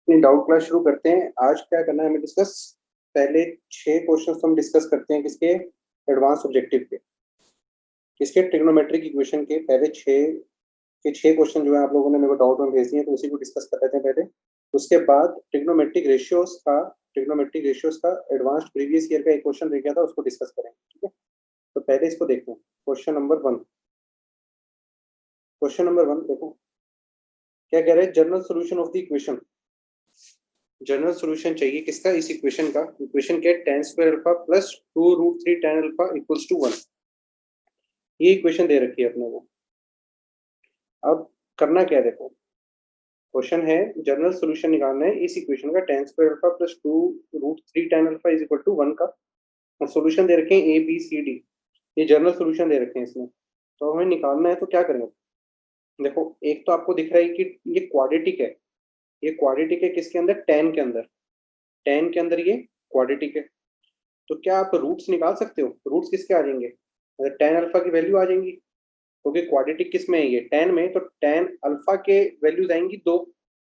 अपनी doubt class शुरू करते हैं। आज क्या करना है हमें डिस्कस। पहले 6 क्वेश्चन हम डिस्कस करते हैं किसके, एडवांस ऑब्जेक्टिव के, किसके, ट्रिग्नोमेट्रिक इक्वेशन के। पहले 6 क्वेश्चन जो है आप लोगों ने मेरे को डाउट में भेज दिए, तो उसी को डिस्कस कर लेते हैं पहले। उसके बाद ट्रिग्नोमेट्रिक रेशियोज का एडवांस्ड प्रीवियस ईयर का एक क्वेश्चन रह गया था, उसको डिस्कस करेंगे। ठीक है, तो पहले इसको देखते हैं। क्वेश्चन नंबर 1 देखो क्या कह रहे हैं। General solution of the equation, general solution चाहिए किसका, इस इक्वेशन का। इक्वेशन क्या है, tan square alpha plus 2√3 tan alpha equals to 1। ये इक्वेशन दे रखी है अपने को। अब करना क्या है, देखो क्वेश्चन है जनरल सॉल्यूशन निकालना है इस इक्वेशन का, tan square alpha plus 2√3 tan alpha is equal to 1 का। और सॉल्यूशन दे रखे हैं ए बी सी डी, ये जनरल सॉल्यूशन दे रखे हैं इसमें। तो हमें निकालना है, तो क्या करेंगे। देखो एक तो आपको दिख रहा है कि ये क्वाड्रेटिक है, ये क्वाड्रेटिक है किसके अंदर, tan के अंदर। tan के अंदर ये क्वाड्रेटिक है, तो क्या आप रूट्स निकाल सकते हो। रूट्स किसके आ जाएंगे, tan अल्फा की वैल्यू आ जाएंगी, क्योंकि क्वाड्रेटिक किस में है ये, tan में। तो tan अल्फा के वैल्यूज आएंगी 2,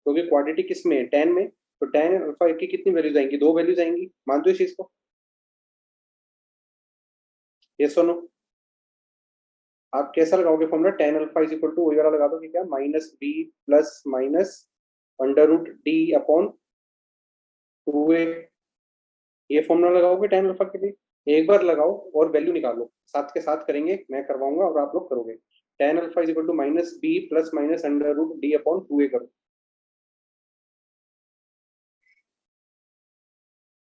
क्योंकि क्वाड्रेटिक किस में है, tan में। तो tan अल्फा की कितनी वैल्यूज आएंगी, 2 वैल्यूज आएंगी। मान दो इस चीज को, ये सुनो। आप कैसा लगाओगे formula, tan alpha is equal to वही वाला लगा दो कि क्या, minus B plus minus under root D upon 2a। ये फॉर्मूला लगाओगे tan अल्फा के लिए, एक बार लगाओ और वैल्यू निकालो, साथ के साथ करेंगे, मैं करवाऊंगा और आप लोग करोगे। tan alpha is equal to minus B plus minus under root D upon 2a करो।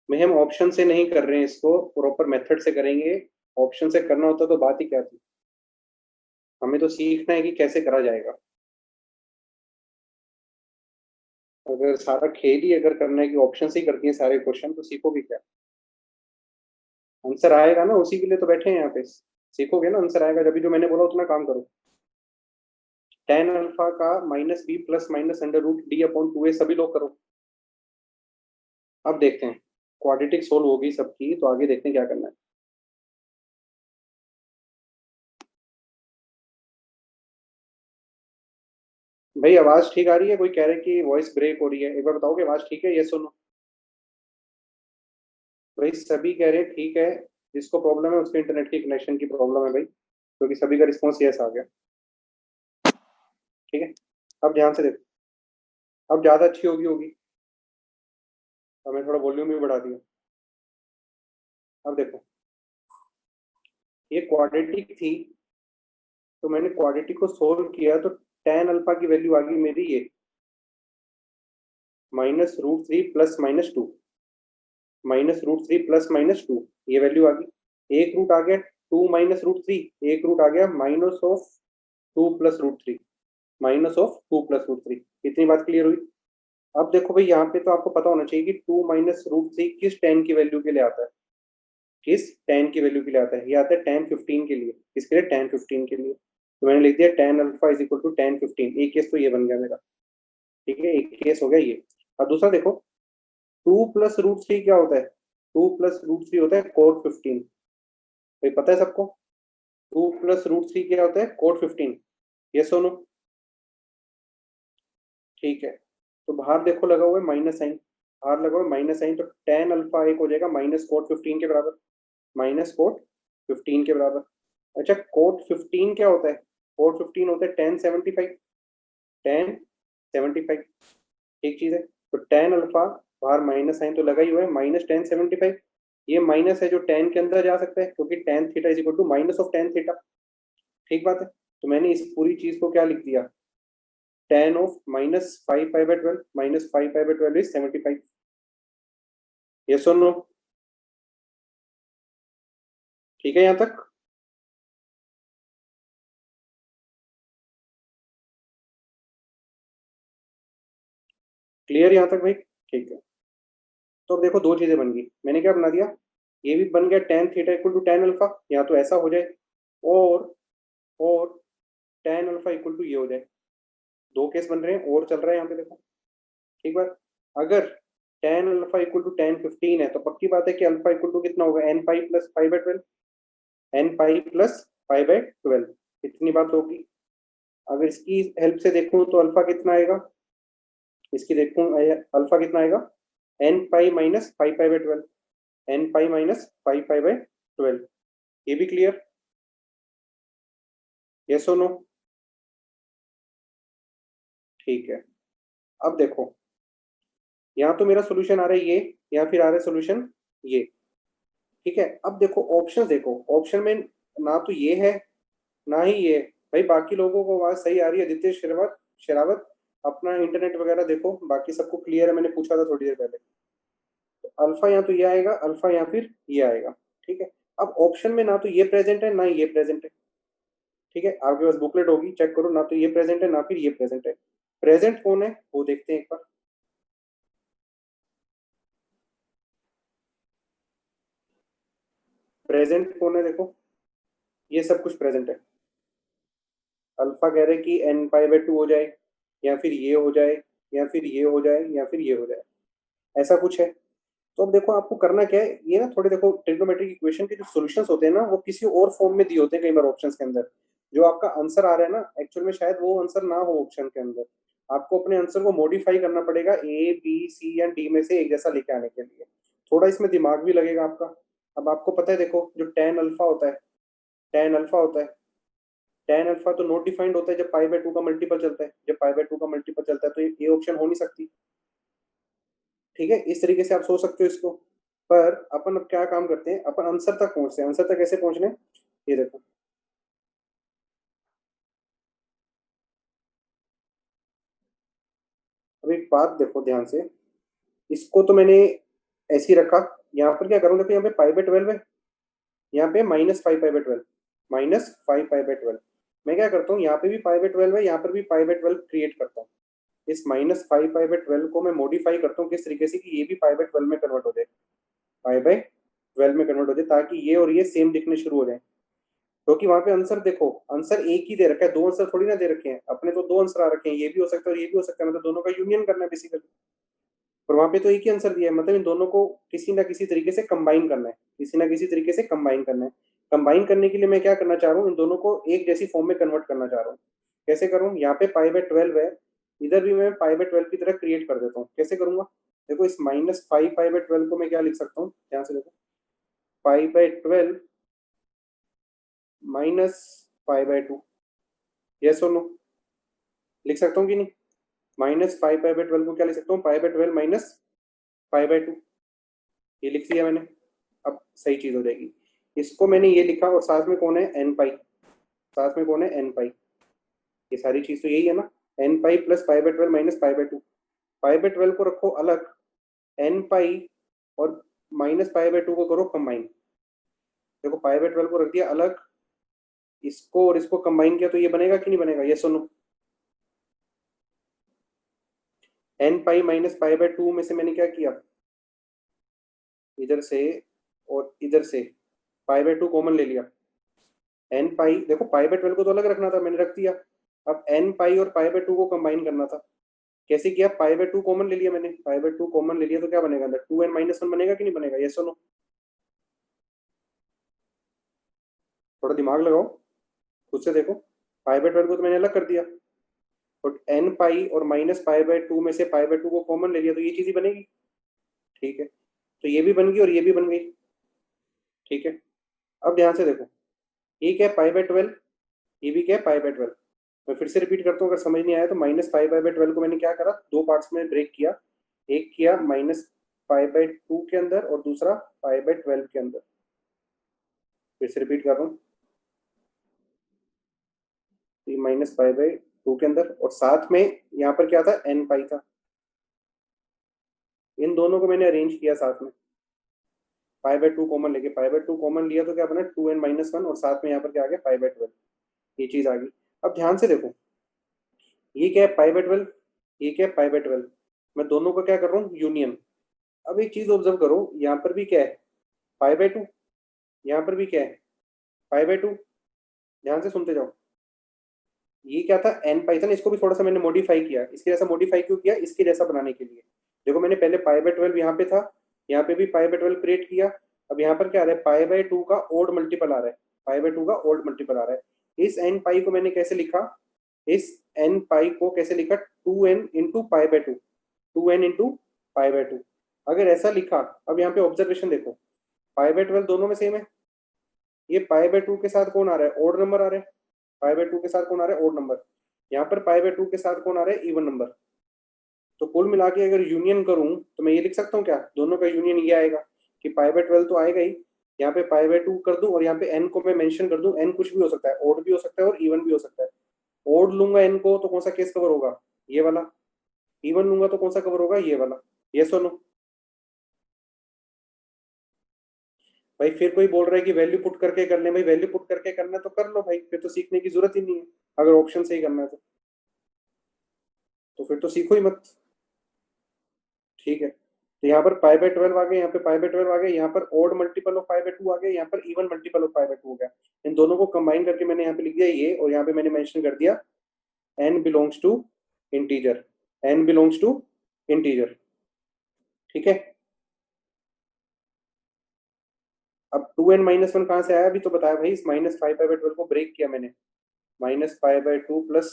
में हम ऑप्शन से नहीं कर रहे हैं इसको, प्रॉपर मेथड से करेंगे। ऑप्शन से करना होता तो बात ही क्या थी। हमें तो सीखना है कि कैसे करा जाएगा। अगर सारा खेल ही अगर करना है कि ऑप्शन से ही कर दिए सारे क्वेश्चन, तो सीखोगे क्या। आंसर आएगा ना, उसी के लिए तो बैठे हैं यहाँ पे। सीखोगे ना, आंसर आएगा जब भी। जो मैंने बोला उतना काम करो। tan अल्फा का minus B plus minus under root D upon 2a सभी लोग करो। अब देखते हैं, क्वाड्रेटिक सोल्व होगी सबकी, तो आगे देखते हैं क्या करना है। भाई आवाज ठीक आ रही है, कोई कह रहे कि वॉइस ब्रेक हो रही है, एक बार बताओगे आवाज ठीक है, ये सुनो। भाई सभी कह रहे हैं ठीक है, जिसको प्रॉब्लम है उसके इंटरनेट की कनेक्शन की प्रॉब्लम है भाई, क्योंकि सभी का रिस्पॉन्स यस आ गया। ठीक है, अब ध्यान से देखो, अब ज्यादा अच्छी होगी होगी। अब मैं थोड़ा वॉल्यूम भी बढ़ा दिया। अब देखो, ये क्वाड्रेटिक थी, तो मैंने क्वाड्रेटिक को सोल्व किया, तो tan अल्फा की वैल्यू आ गई मेरी ये -√3 प्लस -2, -√3 प्लस -2, ये वैल्यू आ गई। एक रूट आ गया 2 -√3, एक रूट आ गया -2 + √3, -2 + √3। इतनी बात क्लियर हुई। अब देखो भाई, यहाँ पे तो आपको पता होना चाहिए कि 2 -√3 किस tan की वैल्यू के लिए आता है, किस tan की वैल्यू के लिए आता है। ये आता है tan 15 के लिए, किसके लिए, tan 15 के लिए। तो मैंने लिख दिया tan alpha is equal to tan 15। एक केस तो ये बन गया मेरा। ठीक है, एक केस हो गया ये। अब दूसरा देखो, 2 + √3 क्या होता है, 2 + √3 होता है cot 15। भाई पता है सबको, 2 + √3 क्या होता है, cot 15। ये सुनो, ठीक है। तो बाहर देखो लगा हुआ है माइनस साइन, बाहर लगा हुआ है माइनस साइन, तो tan अल्फा एक हो जाएगा -cot 15 के बराबर, -cot 15 के बराबर। अच्छा, cot 15 क्या होता है, cot 15 होता है tan 75, tan 75। एक चीज है, तो tan अल्फा, बाहर माइनस साइन तो लगा ही हुआ है, -tan 75। ये माइनस है जो tan के अंदर जा सकता है, क्योंकि tan theta is equal to minus of tan theta. ठीक बात है, तो मैंने इस पूरी चीज को क्या लिख दिया, tan ऑफ -5π/12, -5π/12 इज 75। यस और नो, ठीक है यहाँ तक। क्लियर यहाँ तक भाई, ठीक है। तो अब देखो दो चीजें बन गई, मैंने क्या बना दिया, ये भी बन गया tan theta equal to tan alpha, या तो ऐसा हो जाए, और tan अल्फा इक्वल टू ये हो जाए। दो केस बन रहे हैं, और चल रहा है यहाँ पे देखो। ठीक बात, अगर tan alpha equal to tan 15 है, तो पक्की बात है कि अल्फा इक्वल टू कितना होगा, n pi plus pi by 12। इतनी बात होगी। अगर इसकी हेल्प से देखूं तो अल्फा कितना आएगा, इसकी देखूं अल्फा कितना आएगा, एन पाई माइनस 5 पाई/12, एन पाई माइनस 5 पाई/12। ये भी क्लियर, यस और नो? ठीक है, अब देखो यहाँ तो मेरा सोल्यूशन आ रहा है ये, या फिर आ रहा है सोल्यूशन ये। ठीक है, अब देखो ऑप्शन, देखो ऑप्शन में ना तो ये है ना ही ये। भाई बाकी लोगों को आवाज सही आ रही है, आदित्य शेरावत शेरावत अपना इंटरनेट वगैरह देखो, बाकी सबको क्लियर है, मैंने पूछा था थोड़ी देर पहले। तो अल्फा या तो ये आएगा, अल्फा या फिर ये आएगा। ठीक है, अब ऑप्शन में ना तो ये प्रेजेंट है ना ये प्रेजेंट है। ठीक है, आपके पास बुकलेट होगी, चेक करो, ना तो ये प्रेजेंट है ना फिर ये प्रेजेंट है। प्रेजेंट कौन है वो देखते हैं एक बार। प्रेजेंट कौन है देखो, ये सब कुछ प्रेजेंट है। अल्फा कह रहे कि n π/2 हो जाए, या फिर ये हो जाए, या फिर ये हो जाए, या फिर ये हो जाए, ऐसा कुछ है। तो अब देखो आपको करना क्या है, ये ना थोड़े देखो ट्रिग्नोमेट्रिक इक्वेशन के जो सॉल्यूशंस होते हैं ना, वो किसी और फॉर्म में दिए होते हैं कई बार ऑप्शंस के अंदर। जो आपका आंसर आ रहा है ना, एक्चुअल में शायद वो आंसर ना हो ऑप्शन के अंदर। आपको अपने आंसर को मॉडिफाई करना पड़ेगा ए बी सी या डी में से एक जैसा लेके आने के लिए। थोड़ा इसमें दिमाग भी लगेगा आपका। अब आपको पता है देखो, जो टेन अल्फा होता है, टेन अल्फा होता है, टेन अल्फा तो नॉट डिफाइंड होता है जब π/2 का मल्टीपल चलता है। जब π/2 का मल्टीपल चलता है तो ये ऑप्शन हो नहीं सकती। ठीक है, इस तरीके से आप सोच सकते हो इसको। पर अपन अब क्या काम करते हैं, अपन आंसर तक पहुंचते हैं। आंसर तक कैसे पहुंचने, ये देखो। अब एक बात देखो ध्यान से, इसको तो मैंने ऐसे ही रखा। यहाँ पर क्या करूँ, देखो यहाँ पे π/12 है, यहाँ पे -5 π/12, -5 π/12। मैं क्या करता हूँ, यहाँ पे भी π/12 है, यहाँ पर भी π/12 क्रिएट करता हूँ। इस -5 π/12 को मैं मॉडिफाई करता हूँ किस तरीके से कि ये भी π/12 में कन्वर्ट हो जाए, π/12 में कन्वर्ट हो जाए, ताकि ये और ये सेम दिखने शुरू हो जाए। क्योंकि वहां पे आंसर देखो, आंसर एक ही दे रखा है, दो आंसर थोड़ी ना दे रखे हैं अपने, तो दो आंसर आ रखे हैं, ये भी हो सकता है और ये भी हो सकता है, मतलब दोनों का यूनियन करना है बेसिकली। पर वहां पे तो एक ही आंसर दिया है, मतलब इन दोनों को किसी ना किसी तरीके से कंबाइन करना है, किसी ना किसी तरीके से कंबाइन करना है। कंबाइन करने के लिए मैं क्या करना चाह रहा हूँ, इन दोनों को एक जैसी फॉर्म में कन्वर्ट करना चाह रहा हूँ। कैसे करूँ, यहाँ पे π/12 है, इधर भी मैं π/12 की तरह क्रिएट कर देता हूँ। कैसे करूंगा, देखो इस -5 π/12 को मैं क्या लिख सकता हूँ, ध्यान से देखो, π/12 -π/2, यस और नो? लिख सकता हूँ कि नहीं? -5 π/12 को क्या लिख सकता हूँ, π/12 -π/2। ये लिख दिया मैंने, अब सही चीज हो जाएगी। इसको मैंने ये लिखा, और साथ में कौन है, एन पाई, साथ में कौन है, एन पाई। ये सारी चीज तो यही है ना, एन पाई प्लस π/12 -π/2। π/12 को रखो अलग, एन पाई और -π/2 को करो कंबाइन। देखो π/12 को रख दिया अलग, इसको और इसको कंबाइन किया तो ये बनेगा कि नहीं बनेगा, ये सुनो। एन पाई -π/2 में से मैंने क्या किया, इधर से और इधर से π/2 कॉमन ले लिया। एन पाई, देखो π/12 को तो अलग रखना था, मैंने रख दिया। अब एन पाई और π/2 को कंबाइन करना था। कैसे किया, π/2 कॉमन ले लिया मैंने, π/2 कॉमन ले लिया तो क्या बनेगा अंदर, 2n-1 बनेगा कि नहीं बनेगा, ये सुनो। थोड़ा दिमाग लगाओ, खुद से देखो। π/12 को तो मैंने अलग कर दिया, और एन पाई और -π/2 में से π/2 को कॉमन ले लिया तो ये चीज ही बनेगी। ठीक है, तो ये भी बन गई और ये भी बन गई। ठीक है, अब ध्यान से देखो, ये क्या है, π/12, ये भी क्या है, π/12। मैं फिर से रिपीट करता हूँ, अगर समझ नहीं आया तो -5 π/12 को मैंने क्या करा, दो पार्ट्स में ब्रेक किया। एक किया -π/2 के अंदर और दूसरा π/12 के अंदर। फिर से रिपीट कर रहा हूँ, -π/2 के अंदर, और साथ में यहाँ पर क्या था, एन पाई था। इन दोनों को मैंने अरेंज किया साथ में, π/2 कॉमन लेके, π/2 कॉमन लिया तो क्या बना, 2n-1, और साथ में यहाँ पर क्या आ गया, π/12। ये चीज आ गई। अब ध्यान से देखो, ये क्या है, π/12, ये क्या है, π/12। मैं दोनों को क्या कर रहा हूँ, यूनियन। अब एक चीज ऑब्जर्व करो, यहाँ पर भी क्या है, π/2, यहाँ पर भी क्या है, π/2। ध्यान से सुनते जाओ, ये क्या था, एन पाइथन, इसको भी थोड़ा सा मैंने मॉडिफाई किया। इसके जैसा मॉडिफाई क्यों किया, इसके जैसा बनाने के लिए। देखो मैंने पहले π/12 यहाँ पे था, यहाँ पे भी π/12 क्रिएट किया। अब यहाँ पर क्या आ रहा है, π/2 का ओड मल्टीपल आ रहा है, π/2 का ओड मल्टीपल आ रहा है। इस एन पाई को मैंने कैसे लिखा, इस एन पाई को कैसे लिखा, 2n × π/2। 2n into pi by 2। अगर ऐसा लिखा, अब यहाँ पे ऑब्जर्वेशन देखो, पाई बाय 12 दोनों में सेम है। ये पाई बाय 2 के साथ कौन आ रहा है, ओड नंबर आ रहा है। पाई बाय 2 के साथ कौन आ रहा है, ओड नंबर। यहाँ पर पाई बाय 2 के साथ कौन आ रहा है, इवन नंबर। तो कुल मिला के अगर यूनियन करूं तो मैं ये लिख सकता हूँ क्या, दोनों का यूनियन ये आएगा कि पाई बाय 12 तो आएगा ही, यहाँ पे पाई बाय 2 कर दूं और यहाँ पे एन को मैं मेंशन कर दूं। एन कुछ भी हो सकता है, ओड भी हो सकता है और इवन भी हो सकता है। ओड लूंगा एन को तो कौन सा केस कवर होगा, ये वाला। इवन लूंगा तो कौन सा कवर होगा, ये वाला। ये सुनो भाई, फिर कोई बोल रहा है कि वैल्यू पुट करके कर ले, भाई वैल्यू पुट करके करना है तो कर लो भाई, फिर तो सीखने की जरूरत ही नहीं है। अगर ऑप्शन से ही करना है तो फिर तो सीखो ही मत। ठीक है, तो यहाँ पर पाई बाय 12 आ गए, यहाँ पे पाई बाय 12 आ गए, यहाँ पर odd multiple of pi by 2 आ गए, यहाँ पर even multiple of pi by 2 हो गया। इन दोनों को कंबाइन करके मैंने यहाँ पे लिख दिया ये, और यहाँ पे मैंने मेंशन कर दिया n belongs to integer. n belongs to integer. ठीक है, अब 2n-1 कहाँ से आया, अभी तो बताया भाई, इस -5 पाई बाय 12 को ब्रेक किया मैंने, -5 बाय 2 प्लस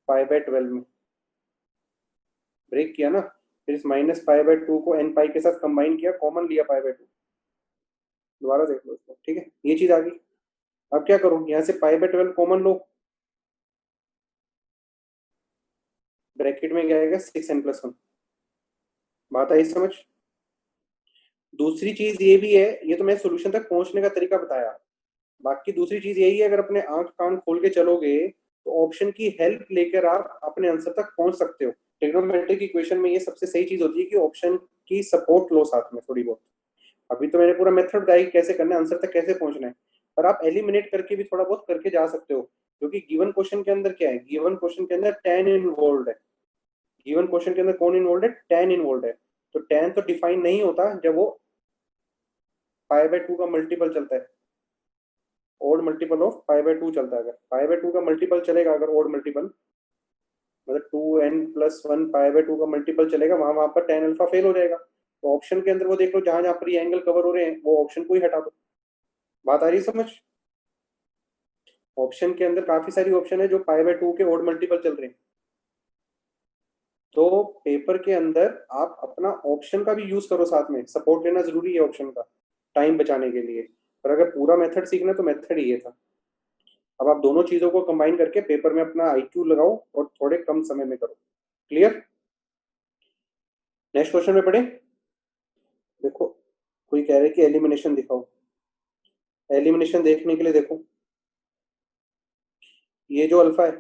पाई बाय 12 में ब्रेक किया ना। फिर इस -5 बाय 2 को n पाई के साथ कंबाइन किया, कॉमन लिया पाई बाय 2। दोबारा देख लो इसको, ठीक है, ये चीज आ गई। अब क्या करूं, यहाँ से pi by 12 common low, bracket में क्या आएगा, 6n+1। बात आई समझ। दूसरी चीज ये भी है, ये तो मैं सोल्यूशन तक पहुंचने का तरीका बताया, बाकी दूसरी चीज यही है, अगर अपने आंख कान खोल के चलोगे तो ऑप्शन की हेल्प लेकर आप अपने आंसर तक पहुंच सकते हो। ट्रिग्नोमेट्रिक इक्वेशन में ये सबसे सही चीज होती है कि ऑप्शन की सपोर्ट लो साथ में थोड़ी बहुत। अभी तो मैंने पूरा मेथड बताया कि कैसे करना है, आंसर तक कैसे पहुंचना है, पर आप एलिमिनेट करके भी थोड़ा बहुत करके जा सकते हो, क्योंकि गिवन क्वेश्चन के अंदर क्या है, गिवन क्वेश्चन के अंदर tan इन्वॉल्व है। गिवन क्वेश्चन के अंदर कौन इन्वॉल्व है, tan इन्वॉल्व है। तो tan तो डिफाइन नहीं होता जब वो पाई बाय 2 का मल्टीपल चलता है, odd multiple of pi by 2 चलता है। अगर पाई बाय 2 का मल्टीपल चलेगा, अगर ओड मल्टीपल, मतलब 2n+1 पाई बाय 2 का मल्टीपल चलेगा, वहां वहां पर tan अल्फा फेल हो जाएगा। तो ऑप्शन के अंदर वो देख लो, जहां जहां पर ये एंगल कवर हो रहे हैं वो ऑप्शन को ही हटा दो। बात आ रही है समझ। ऑप्शन के अंदर काफी सारी ऑप्शन है जो पाई बाय 2 के ओड मल्टीपल चल रहे हैं। तो पेपर के अंदर आप अपना ऑप्शन का भी यूज करो, साथ में सपोर्ट लेना जरूरी है ऑप्शन का, टाइम बचाने के लिए। पर अगर पूरा मेथड सीखना तो मेथड ही ये था। अब आप दोनों चीजों को कंबाइन करके पेपर में अपना आईक्यू लगाओ और थोड़े कम समय में करो। क्लियर। नेक्स्ट क्वेश्चन में पढ़े। देखो, कोई कह रहे कि एलिमिनेशन दिखाओ। एलिमिनेशन देखने के लिए देखो, ये जो अल्फा है,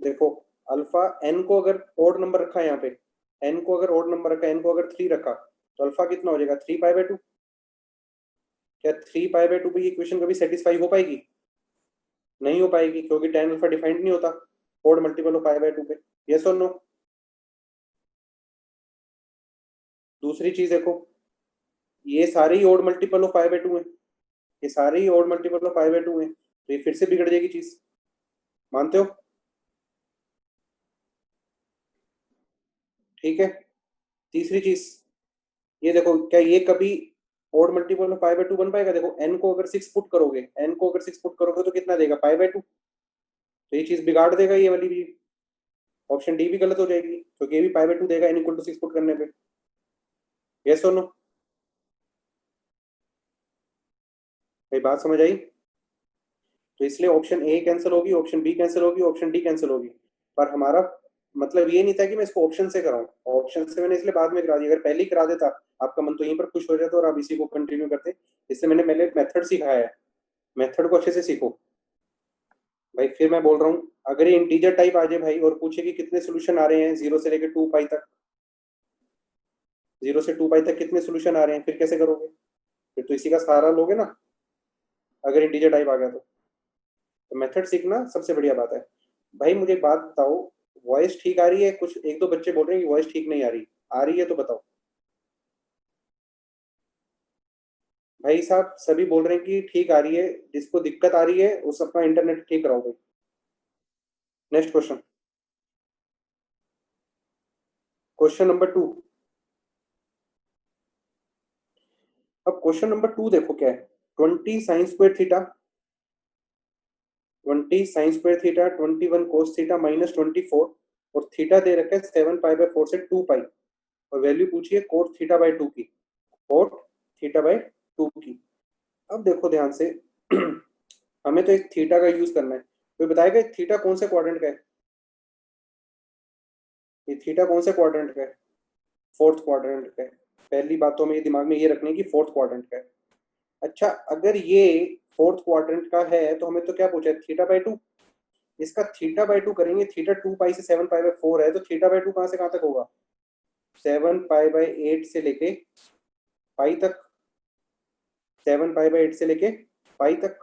देखो अल्फा एन को अगर ओड नंबर रखा है यहाँ पे, एन को अगर ओड नंबर रखा, एन को अगर 3 रखा, तो अल्फा कितना हो जाएगा, 3 पाई बाय 2। क्या 3 पाई बाय 2 पे ये इक्वेशन कभी सेटिस्फाई हो पाएगी, नहीं हो पाएगी, क्योंकि tan अल्फा डिफाइंड नहीं होता odd multiple of pi by 2 पे। यस और नो। दूसरी चीज देखो, ये सारे ही odd multiple of pi by 2 है, ये सारे ही odd multiple of pi by 2 है, तो ये फिर से बिगड़ जाएगी चीज, मानते हो। ठीक है, तीसरी चीज ये देखो, क्या ये कभी odd multiple of pi by 2 बन पाएगा। देखो एन को अगर 6 पुट करोगे, एन को अगर 6 पुट करोगे तो कितना देगा, पाई बाय 2। तो ये चीज बिगाड़ देगा ये वाली भी, ऑप्शन डी भी गलत हो जाएगी, क्योंकि ये भी पाई बाय 2 देगा n इक्वल टू 6 पुट करने पे। यस और नो। भाई बात समझ आई। तो इसलिए ऑप्शन ए कैंसिल होगी, ऑप्शन बी कैंसिल होगी, ऑप्शन डी कैंसिल होगी। पर हमारा मतलब ये नहीं था कि मैं इसको ऑप्शन से कराऊं, ऑप्शन से मैंने इसलिए बाद में करा दिया। अगर पहले ही करा देता, आपका मन तो यहीं पर खुश हो जाता और आप इसी को कंटिन्यू करते। इससे मैंने पहले मेथड सिखाया है, मेथड को अच्छे से सीखो भाई। फिर मैं बोल रहा हूँ, अगर ये इंटीजर टाइप आ जाए भाई और पूछे कि कितने सोल्यूशन आ रहे हैं 0 से लेकर 2 पाई तक, 0 से 2 पाई तक कितने सोल्यूशन आ रहे हैं, फिर कैसे करोगे, फिर तो इसी का सहारा लोगे ना, अगर इंटीजर टाइप आ गया तो मेथड सीखना सबसे बढ़िया बात है। भाई मुझे एक बात बताओ, वॉइस ठीक आ रही है, कुछ एक दो बच्चे बोल रहे हैं कि वॉइस ठीक नहीं आ रही है तो बताओ। भाई साहब सभी बोल रहे हैं कि ठीक आ रही है, जिसको दिक्कत आ रही है उस अपना इंटरनेट ठीक कराओ भाई। Next question, question number 2। अब क्वेश्चन नंबर 2 देखो क्या है, 20 sin² theta, 20 sin² theta, 21 cos theta, -24 और थीटा दे रखा है 7 पाई/4 से 2 पाई, और वैल्यू पूछी है कोट थीटा बाई 2 की, कोट थीटा बाई 2 की। अब देखो ध्यान से हमें तो एक थीटा का यूज करना है, तो बताएगा थीटा कौन से क्वाड्रेंट का है, ये थीटा कौन से क्वाड्रेंट का है, फोर्थ क्वाड्रेंट का है। पहली बात तो हमें दिमाग में ये रखनी है कि फोर्थ क्वाड्रेंट का है। अच्छा, अगर ये फोर्थ क्वाड्रेंट का है तो हमें तो क्या पूछा है, थीटा बाई 2। इसका थीटा बाई 2 करेंगे, थीटा 2 पाई से 7 पाई/4 है, तो थीटा बाई 2 कहां से कहां तक होगा, 7 पाई/8 से लेके पाई तक, 7 पाई/8 से लेके पाई तक।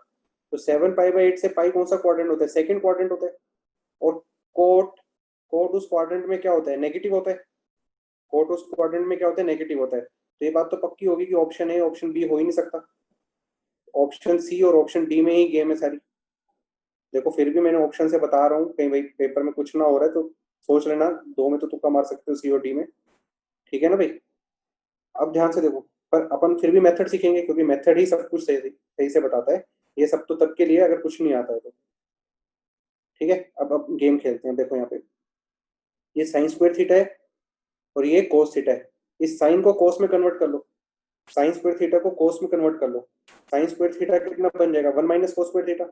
तो 7 पाई/8 से पाई कौन सा क्वाड्रेंट होता है, सेकंड क्वाड्रेंट होता है। और कोट, कोट उस क्वाड्रेंट में क्या होता है, नेगेटिव होता है। कोट उस क्वाड्रेंट में क्या होता है, नेगेटिव होता है। तो ये बात तो पक्की होगी कि ऑप्शन ए ऑप्शन बी हो ही नहीं सकता, ऑप्शन सी और ऑप्शन डी में ही गेम है सारी। देखो फिर भी मैंने ऑप्शन से बता रहा हूँ, कहीं भाई पेपर में कुछ ना हो रहा है तो सोच लेना, दो में तो तुक्का मार सकते हो, सी और डी में। ठीक है ना भाई। अब ध्यान से देखो, पर अपन फिर भी मेथड सीखेंगे, क्योंकि मेथड ही सब कुछ सही सही से बताता है। ये सब तो तब के लिए अगर कुछ नहीं आता है तो। ठीक है, अब गेम खेलते हैं। देखो यहाँ पे ये साइन स्क्वायर थीटा है और ये कोस थीटा है। इस साइन को कोस में कन्वर्ट कर लो, साइन स्क्वायर थीटा को कोस में कन्वर्ट कर लो। साइन स्क्वायर थीटा कितना बन जाएगा, 1 - cos square theta.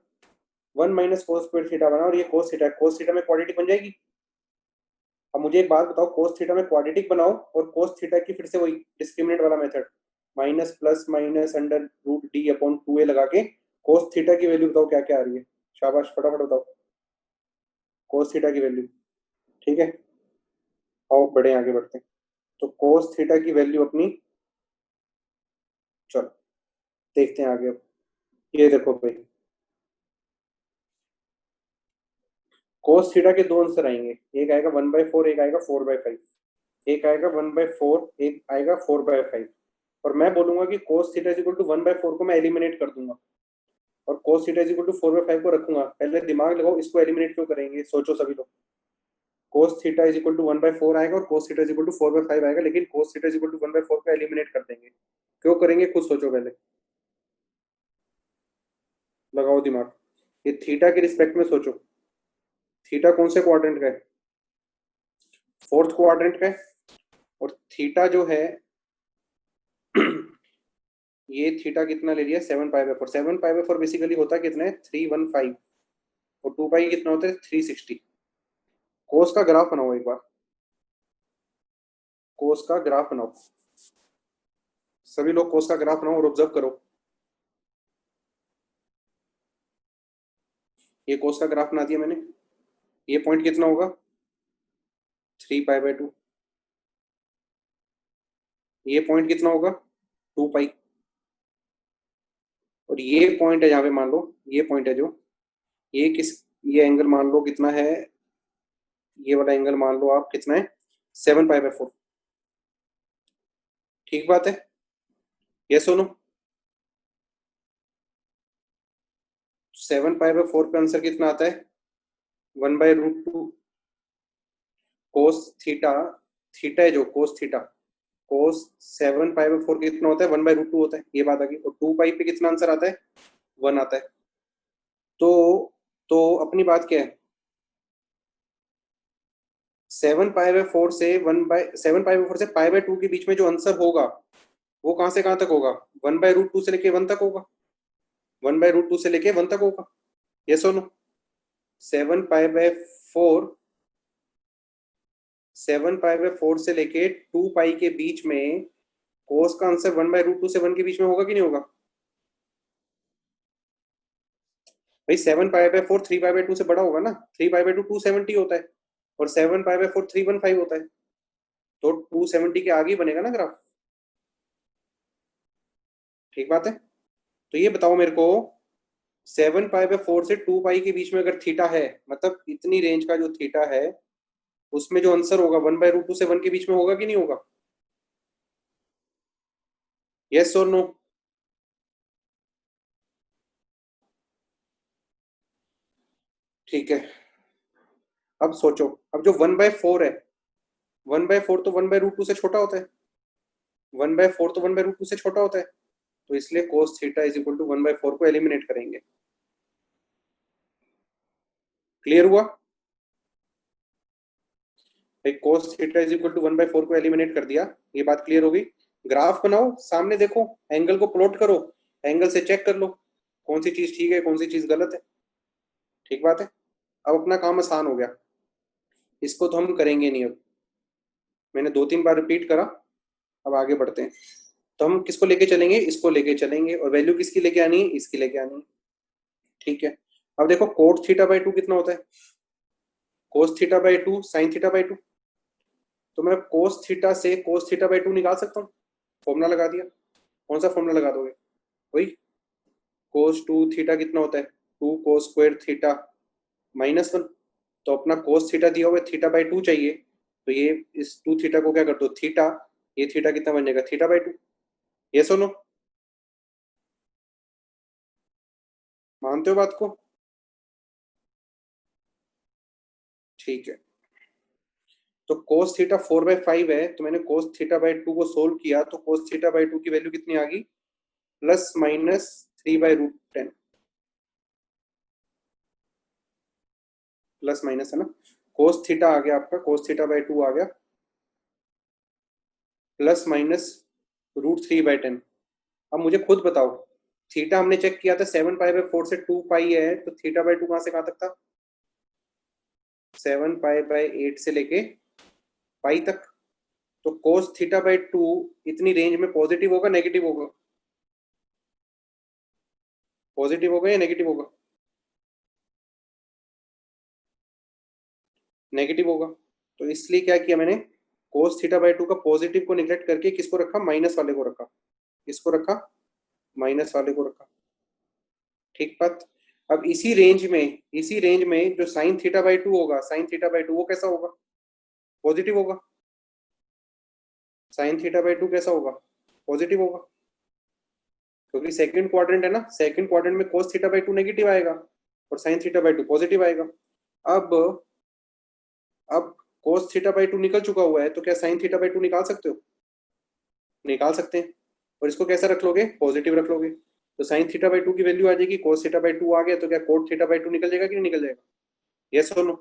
1 - cos square theta बना, और ये कोस थीटा है, कोस थीटा में क्वाड्रेटिक बन जाएगी। अब मुझे एक बात बताओ, कोस थीटा में क्वाड्रेटिक बनाओ और कोस थीटा की फिर से वही डिस्क्रिमिनेंट वाला method, minus plus minus under root D upon 2a लगा के कोस थीटा की वैल्यू बताओ क्या क्या आ रही है। शाबाश, फटाफट बताओ कोस थीटा की वैल्यू। ठीक है, आओ बढ़े आगे बढ़ते हैं। तो कोस थीटा की वैल्यू अपनी, चलो देखते हैं आगे। अब ये देखो भाई, कोस थीटा के दो आंसर आएंगे, एक आएगा 1/4, एक आएगा 4/5। एक आएगा 1/4, एक आएगा 4/5। और मैं बोलूंगा कि cos theta is equal to 1/4 को मैं एलिमिनेट कर दूंगा, और cos theta is equal to 4/5 को रखूंगा। पहले दिमाग लगाओ, इसको एलिमिनेट क्यों करेंगे, सोचो सभी लोग। cos theta is equal to 1/4 आएगा और cos theta is equal to 4/5 आएगा, लेकिन cos theta is equal to 1/4 को एलिमिनेट कर देंगे। क्यों करेंगे, खुद सोचो पहले, लगाओ दिमाग। ये थीटा के रिस्पेक्ट में सोचो, थीटा कौन से क्वाड्रेंट का है, फोर्थ क्वाड्रेंट का है। और थीटा जो है ये थीटा कितना ले लिया, 7 पाई/4। 7 पाई/4 बेसिकली होता कितना है, 315। और 2 पाई कितना होता है, 360। कोस का ग्राफ बनाओ एक बार, कोस का ग्राफ बनाओ, सभी लोग कोस का ग्राफ बनाओ और ऑब्जर्व करो। ये कोस का ग्राफ बना दिया मैंने। ये पॉइंट कितना होगा, 3 पाई/2। ये पॉइंट कितना होगा, 2 पाई। और ये पॉइंट है जहाँ पे मान लो, ये पॉइंट है जो, ये किस, ये एंगल मान लो कितना है, ये वाला एंगल मान लो आप कितना है, 7 पाई/4। ठीक बात है, ये सुनो। 7 पाई/4 का आंसर कितना आता है, 1/√2 कोस थीटा। थीटा है जो कोस थीटा, कोस 7 पाई/4 कितना होता है, 1/√2 होता है। ये बात आ गई। और 2 पाई पे कितना आंसर आता है, 1 आता है। तो अपनी बात क्या है, 7 पाई/4 से 1/7 पाई/2 के बीच में जो आंसर होगा वो कहां से कहां तक होगा, 1/√2 से लेके 1 तक होगा, 1/√2 से लेके 1 तक होगा। ये सुनो, 7 पाई/4, 7 पाई/4 से लेके 2 पाई के बीच में कोस का आंसर 1/√2 से 1 के बीच में होगा कि नहीं होगा। भाई 7 पाई/4 3 पाई/2 से बड़ा होगा ना, 3 पाई/2 270 होता है, और 7 पाई/4 315 होता है। तो 270 के आगे ही बनेगा ना ग्राफ। ठीक बात है। तो ये बताओ मेरे को, 7 पाई/4 से 2 पाई के बीच में अगर थीटा है, मतलब इतनी रेंज का जो थीटा है, उसमें जो आंसर होगा 1/√2 से 1 के बीच में होगा कि नहीं होगा। यस और नो। ठीक है, अब सोचो, अब जो 1/4 है, 1/4 तो 1/√2 से छोटा होता है, 1/4 तो 1/√2 से छोटा होता है। तो इसलिए cos theta is equal to 1/4 को एलिमिनेट करेंगे। क्लियर हुआ। भाई cos theta is equal to 1/4 को एलिमिनेट कर दिया, ये बात क्लियर होगी। ग्राफ बनाओ, सामने देखो, एंगल को प्लॉट करो, एंगल से चेक कर लो कौन सी चीज ठीक है कौन सी चीज गलत है। ठीक बात है। अब अपना काम आसान हो गया, इसको तो हम करेंगे नहीं अब, मैंने 2-3 बार रिपीट करा। अब आगे बढ़ते हैं। तो हम किसको लेके चलेंगे, इसको लेके चलेंगे, और वैल्यू किसकी लेके आनी है, इसकी लेके आनी है। ठीक है। अब देखो कोट थीटा बाई टू कितना होता है, कोस theta by two sine theta by to. तो मैं कोस थीटा से कोस थीटा बाई टू निकाल सकता हूँ, फॉर्मूला लगा दिया। कौन सा फॉर्मूला लगा दोगे, वही कोस टू थीटा कितना होता है, 2 cos² थीटा -1। तो अपना कोस थीटा दिया हुआ है, थीटा बाई टू चाहिए, तो ये इस 2 थीटा को क्या कर दो थीटा, ये थीटा कितना बन जाएगा थीटा बाई टू। ये सुनो, मानते हो बात को? ठीक है। तो कोस थीटा 4/5 है, तो मैंने कोस थीटा बाई टू को सोल्व किया, तो कोस थीटा बाई टू की वैल्यू कितनी आ गई, ±3/√10। प्लस माइनस है ना, कोस थीटा आ गया आपका, कोस थीटा बाई टू आ गया ±√3/10। अब मुझे खुद बताओ, थीटा हमने चेक किया था 7π/4 से 2π है, तो थीटा बाई टू कहां से कहां तक था, 7π/8 से लेके पाई तक। तो कोस थीटा बाई टू इतनी रेंज में पॉजिटिव होगा नेगेटिव होगा, पॉजिटिव होगा या नेगेटिव होगा, नेगेटिव होगा। तो इसलिए क्या किया मैंने, कोस थीटा बाई टू का पॉजिटिव को निगलेक्ट करके किसको रखा, माइनस वाले को रखा, किसको रखा, माइनस वाले को रखा। ठीक बात। अब इसी रेंज में जो साइन थीटा बाई टू होगा, साइन थीटा बाई टू वो कैसा होगा, पॉजिटिव होगा। साइन थीटा बाई टू कैसा होगा, पॉजिटिव होगा, क्योंकि सेकंड क्वाड्रेंट है ना, सेकंड क्वाड्रेंट में कोस थीटा बाई टू नेगेटिव आएगा और sign theta by to positive आएगा। अब अब कोस थीटा बाई टू निकल चुका हुआ है, तो क्या साइन थीटा बाई टू निकाल सकते हो, निकाल सकते हैं। और इसको कैसा रख लोगे, पॉजिटिव रख लोगे, तो साइन थीटा बाई टू की वैल्यू आ जाएगी, कोस थीटा बाई टू आ गया, तो क्या कोट थीटा बाई टू निकल जाएगा कि नहीं निकल जाएगा, यस और नो।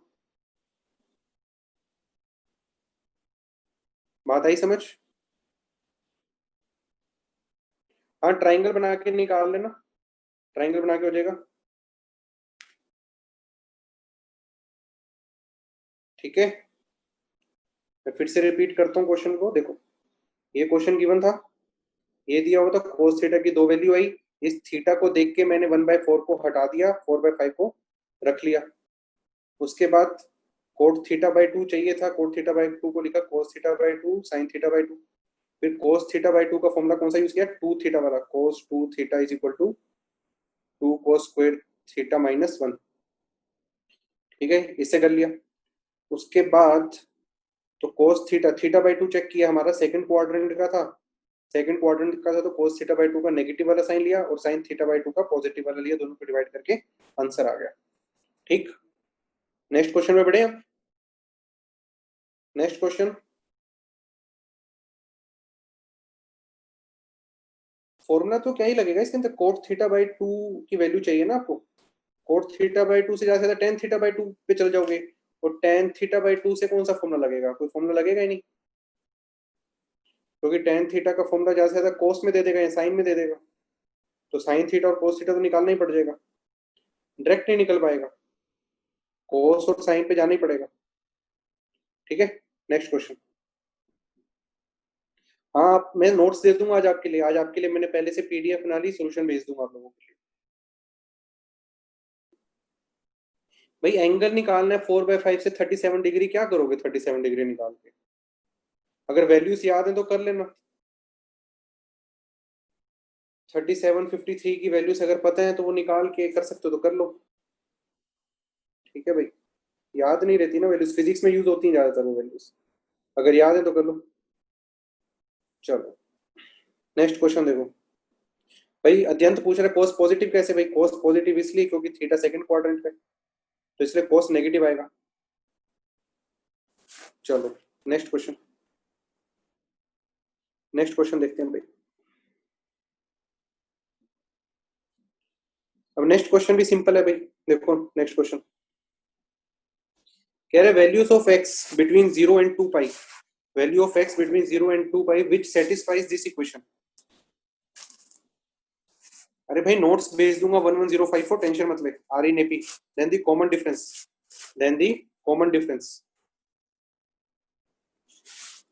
बात आई समझ? हाँ, ट्राइंगल बना के निकाल लेना, ट्राइंगल बना के हो जाएगा। ठीक है, मैं फिर से रिपीट करता हूँ क्वेश्चन को, देखो ये क्वेश्चन गिवन था, ये दिया हुआ था कोस थीटा की दो वैल्यू आई, इस थीटा को देख के मैंने 1/4 को हटा दिया, 4/5 को रख लिया। उसके बाद कोट थीटा बाई टू चाहिए था, कोट थीटा बाई टू को लिखा cos theta by two sine theta by two. फिर कोस थीटा बाई टू का फॉर्मूला कौन सा यूज किया, टू थीटा वाला, cos two theta is equal to 2 cos² theta -1। ठीक है, इससे कर लिया। उसके बाद तो cos theta, theta by two check किया, हमारा सेकंड क्वाड्रेंट का था, सेकंड क्वाड्रेंट का था, तो कोस थीटा बाई टू का नेगेटिव वाला साइन लिया और साइन थीटा बाई टू का पॉजिटिव वाला लिया, दोनों को डिवाइड करके आंसर आ गया। ठीक, नेक्स्ट क्वेश्चन में बढ़े हम। नेक्स्ट क्वेश्चन, फॉर्मूला तो क्या ही लगेगा इसके अंदर, कोट थीटा बाई टू की वैल्यू चाहिए ना आपको, कोट थीटा बाई टू से ज्यादा टेन थीटा बाई टू पे चल जाओगे, और टेन थीटा बाई टू से कौन सा फॉर्मूला लगेगा, कोई फॉर्मूला लगेगा ही नहीं, क्योंकि टेन थीटा का फॉर्मूला ज्यादा से ज्यादा कोस में दे देगा या साइन में दे देगा, तो साइन थीटा और कोस थीटा तो निकालना ही पड़ जाएगा, डायरेक्ट नहीं निकल पाएगा, कोस और साइन पे जाना ही पड़ेगा। ठीक है, नेक्स्ट क्वेश्चन। हाँ, मैं नोट्स दे दूंगा आज आपके लिए, आज आपके लिए मैंने पहले से पीडीएफ बना ली, सोल्यूशन भेज दूंगा आप लोगों के लिए। भाई एंगल निकालना है 4/5 से 37 डिग्री, क्या करोगे 37 डिग्री निकाल के, अगर वैल्यूज याद है तो कर लेना। 3753 की वैल्यूज अगर पता है तो वो निकाल के कर सकते हो तो कर लो। ठीक है भाई, याद नहीं रहती ना वैल्यूज, फिजिक्स में यूज होती हैं ज्यादातर वो वैल्यूज, अगर याद है तो कर लो। चलो नेक्स्ट क्वेश्चन देखो। भाई अध्यंत पूछ रहा है कोस पॉजिटिव कैसे, भाई कोस पॉजिटिव इसलिए क्योंकि थीटा सेकंड क्वाड्रेंट पे, तो इसलिए कोस नेगेटिव आएगा। चलो नेक्स्ट क्वेश्चन, नेक्स्ट क्वेश्चन देखते हैं भाई। अब नेक्स्ट क्वेश्चन भी सिंपल है भाई, देखो नेक्स्ट क्वेश्चन, कह रहे values of x between 0 and 2 pi, value of x between 0 and 2 pi which satisfies this equation. अरे भाई नोट्स भेज दूंगा 11054, टेंशन मत ले। Are in AP then the common difference, then the common difference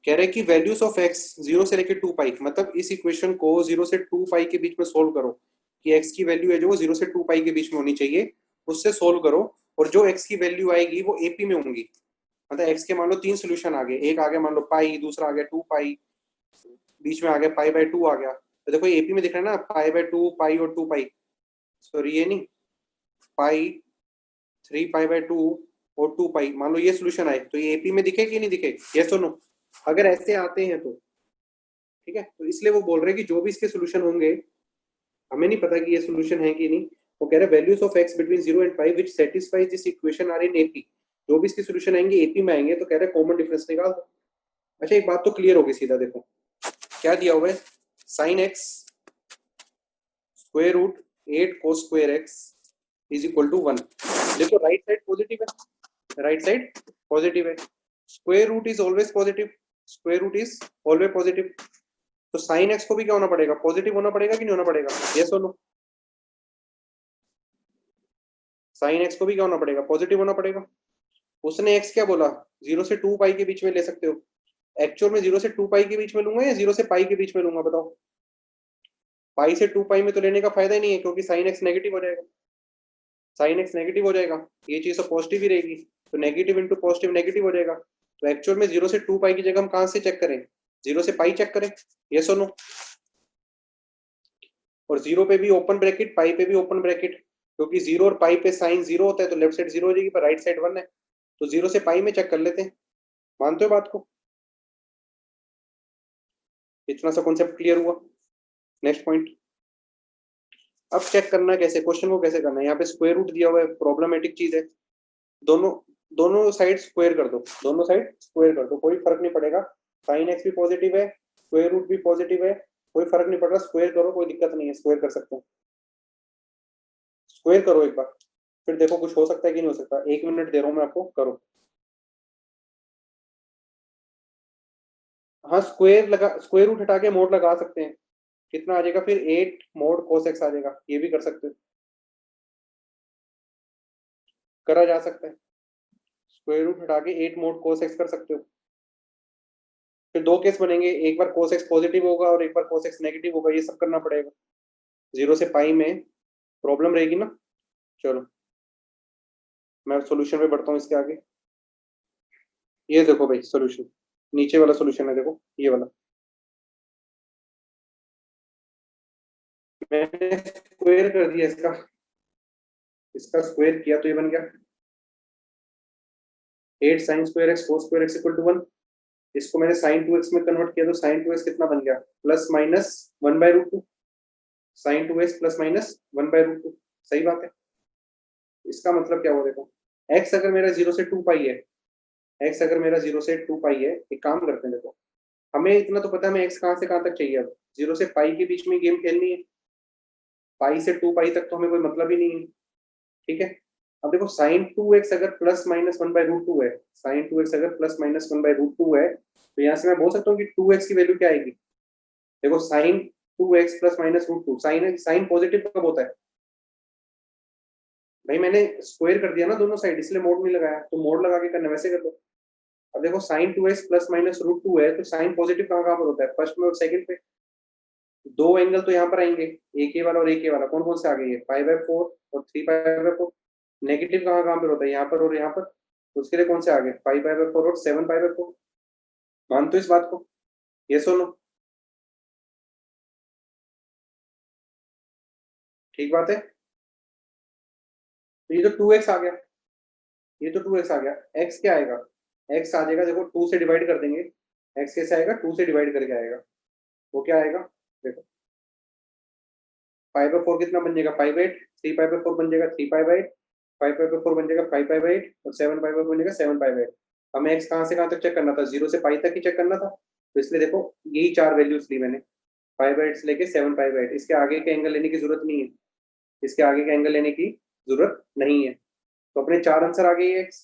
कह रहे कि वैल्यूज ऑफ एक्स 0 से लेकर 2 पाई, मतलब इस इक्वेशन को 0 से 2 पाई के बीच में सोल्व करो कि एक्स की वैल्यू है जो वो 0 से 2 पाई के बीच में होनी चाहिए, उससे सोल्व करो। और जो एक्स की वैल्यू आएगी वो एपी में होंगी, मतलब एक्स के मान लो 3 सोल्यूशन आ गए, एक आ गया मान लो पाई, दूसरा आ गया 2 पाई, बीच में आ गया पाई बाय 2 आ गया। तो देखो एपी में दिख रहा है ना, पाई बाय 2 पाई और 2 पाई, सॉरी ये नहीं, पाई 3 पाई बाय 2 और 2 पाई, मान लो ये सोल्यूशन आए तो ये एपी में दिखे कि नहीं दिखे, ये सुनो। अगर ऐसे आते हैं तो ठीक है, तो इसलिए वो बोल रहे हैं कि जो भी इसके सोल्यूशन होंगे, हमें नहीं पता कि ये सोल्यूशन है कि नहीं, वो कह रहे values of x between 0 and pi which satisfies this equation are in AP, जो भी इसके सोल्यूशन आएंगे एपी में आएंगे, तो कह रहे कॉमन डिफरेंस निकाल दो। अच्छा एक बात तो क्लियर होगी, सीधा देखो क्या दिया हुआ है, sine x square root 8 cos square x is equal to 1। देखो राइट साइड पॉजिटिव है, राइट साइड पॉजिटिव है, square root is always positive, square root is always positive, तो साइन एक्स को भी क्या होना पड़ेगा, पॉजिटिव होना पड़ेगा कि नहीं होना पड़ेगा, ये सुनो। साइन एक्स को भी क्या होना पड़ेगा, पॉजिटिव होना पड़ेगा। उसने एक्स क्या बोला, 0 से 2 पाई के बीच में ले सकते हो, एक्चुअल में 0 से 2 पाई के बीच में लूंगा या 0 से पाई के बीच में लूंगा बताओ। पाई से 2 पाई में तो लेने का फायदा ही नहीं है, क्योंकि साइन एक्स नेगेटिव हो जाएगा, साइन एक्स नेगेटिव हो जाएगा, ये चीज तो पॉजिटिव ही रहेगी, तो नेगेटिव इंटू पॉजिटिव नेगेटिव हो जाएगा। तो एक्चुअल में 0 से 2 पाई की जगह हम कहां से चेक करें, 0 से पाई चेक करें, ये सुनो। और 0 पे भी ओपन ब्रैकेट, पाई पे भी ओपन ब्रैकेट, क्योंकि 0 और पाई पे साइन 0 होता है, तो लेफ्ट साइड 0 हो जाएगी पर राइट साइड 1 है, तो 0 से पाई में चेक कर लेते हैं। मानते हो बात को, इतना सा कॉन्सेप्ट क्लियर हुआ। नेक्स्ट पॉइंट, अब चेक करना कैसे, क्वेश्चन को कैसे करना है, यहाँ पे स्क्वायर रूट दिया हुआ है, प्रॉब्लमेटिक चीज है, दोनों दोनों साइड स्क्वायर कर दो, दोनों साइड स्क्वायर कर दो, कोई फर्क नहीं पड़ेगा, साइन एक्स भी पॉजिटिव है, स्क्वायर रूट भी पॉजिटिव है, कोई फर्क नहीं पड़ रहा, स्क्वायर करो कोई दिक्कत नहीं है, स्क्वायर कर सकते हैं, स्क्वायर करो एक बार, फिर देखो कुछ हो सकता है कि नहीं हो सकता। 1 मिनट दे रहा हूँ मैं आपको, करो। हाँ स्क्वायर लगा, स्क्वायर रूट हटा के मोड लगा सकते हैं, कितना आ जाएगा फिर 8 मोड कोस एक्स आ जाएगा, ये भी कर सकते हो, करा जा सकता है, स्क्वायर रूट हटा के 8 मोड कोस एक्स कर सकते हो। फिर दो केस बनेंगे, एक बार कोस एक्स पॉजिटिव होगा और एक बार कोस एक्स नेगेटिव होगा, ये सब करना पड़ेगा, 0 से पाई में प्रॉब्लम रहेगी ना। चलो मैं सॉल्यूशन पे बढ़ता हूँ इसके आगे। ये देखो भाई सॉल्यूशन, नीचे वाला सॉल्यूशन है देखो, ये वाला मैंने स्क्वायर कर दिया इसका, इसका स्क्वायर किया तो ये बन गया 8 sine square x cos square x equal to 1। इसको मैंने साइन 2x में कन्वर्ट किया तो साइन 2x कितना बन गया, plus minus 1/√2, sine 2x plus minus 1/√2, सही बात है। इसका मतलब क्या हुआ देखो, x अगर मेरा 0 से 2 पाई है, x अगर मेरा 0 से 2 पाई है, एक काम करते हैं देखो, हमें इतना तो पता है हमें x कहाँ से कहाँ तक चाहिए, अब 0 से पाई के बीच में गेम खेलनी है, पाई से 2 पाई तक तो हमें कोई मतलब ही नहीं है, ठीक है। अब देखो साइन 2x अगर प्लस माइनस 1/√2 है, साइन 2x अगर प्लस माइनस 1/√2 है, तो यहाँ से मैं बोल सकता हूँ कि 2x की वैल्यू क्या आएगी, देखो sine 2x plus minus √2, sine sine positive कब होता है भाई, मैंने स्क्वायर कर दिया ना दोनों साइड, इसलिए मोड नहीं लगाया, तो मोड लगा के करना वैसे कर दो। अब देखो साइन 2x प्लस माइनस √2 है, तो साइन पॉजिटिव कहाँ कहाँ पर होता है, फर्स्ट में और सेकंड पे, दो एंगल तो यहाँ पर आएंगे, एक ये वाला और एक ये वाला, कौन कौन से आ गए, 5/4 और 3/4। नेगेटिव कहाँ कहाँ पर होता है, यहाँ पर और यहाँ पर, उसके लिए कौन से आ गए, 5/4 और 7/4। मानते हो इस बात को, ये सुनो, ठीक बात है। तो ये तो 2x आ गया, ये तो 2x आ गया, x क्या आएगा, x आ जाएगा देखो 2 से डिवाइड कर देंगे, x कैसे आएगा, 2 से डिवाइड करके आएगा, वो क्या आएगा देखो, 5/4 कितना बन जाएगा, 5/8, 3/4 बन जाएगा 3/8, 5/4 बन जाएगा 5/8 और 7/4 बन जाएगा 7/8। हमें x कहाँ से कहाँ तक चेक करना था, 0 से पाई तक ही चेक करना था, तो इसलिए देखो यही चार वैल्यूज ली मैंने, 5/8 से लेके 7/8, इसके आगे के एंगल लेने की जरूरत नहीं है, इसके आगे के एंगल लेने की जरूरत नहीं है, तो अपने चार आंसर आ गए x,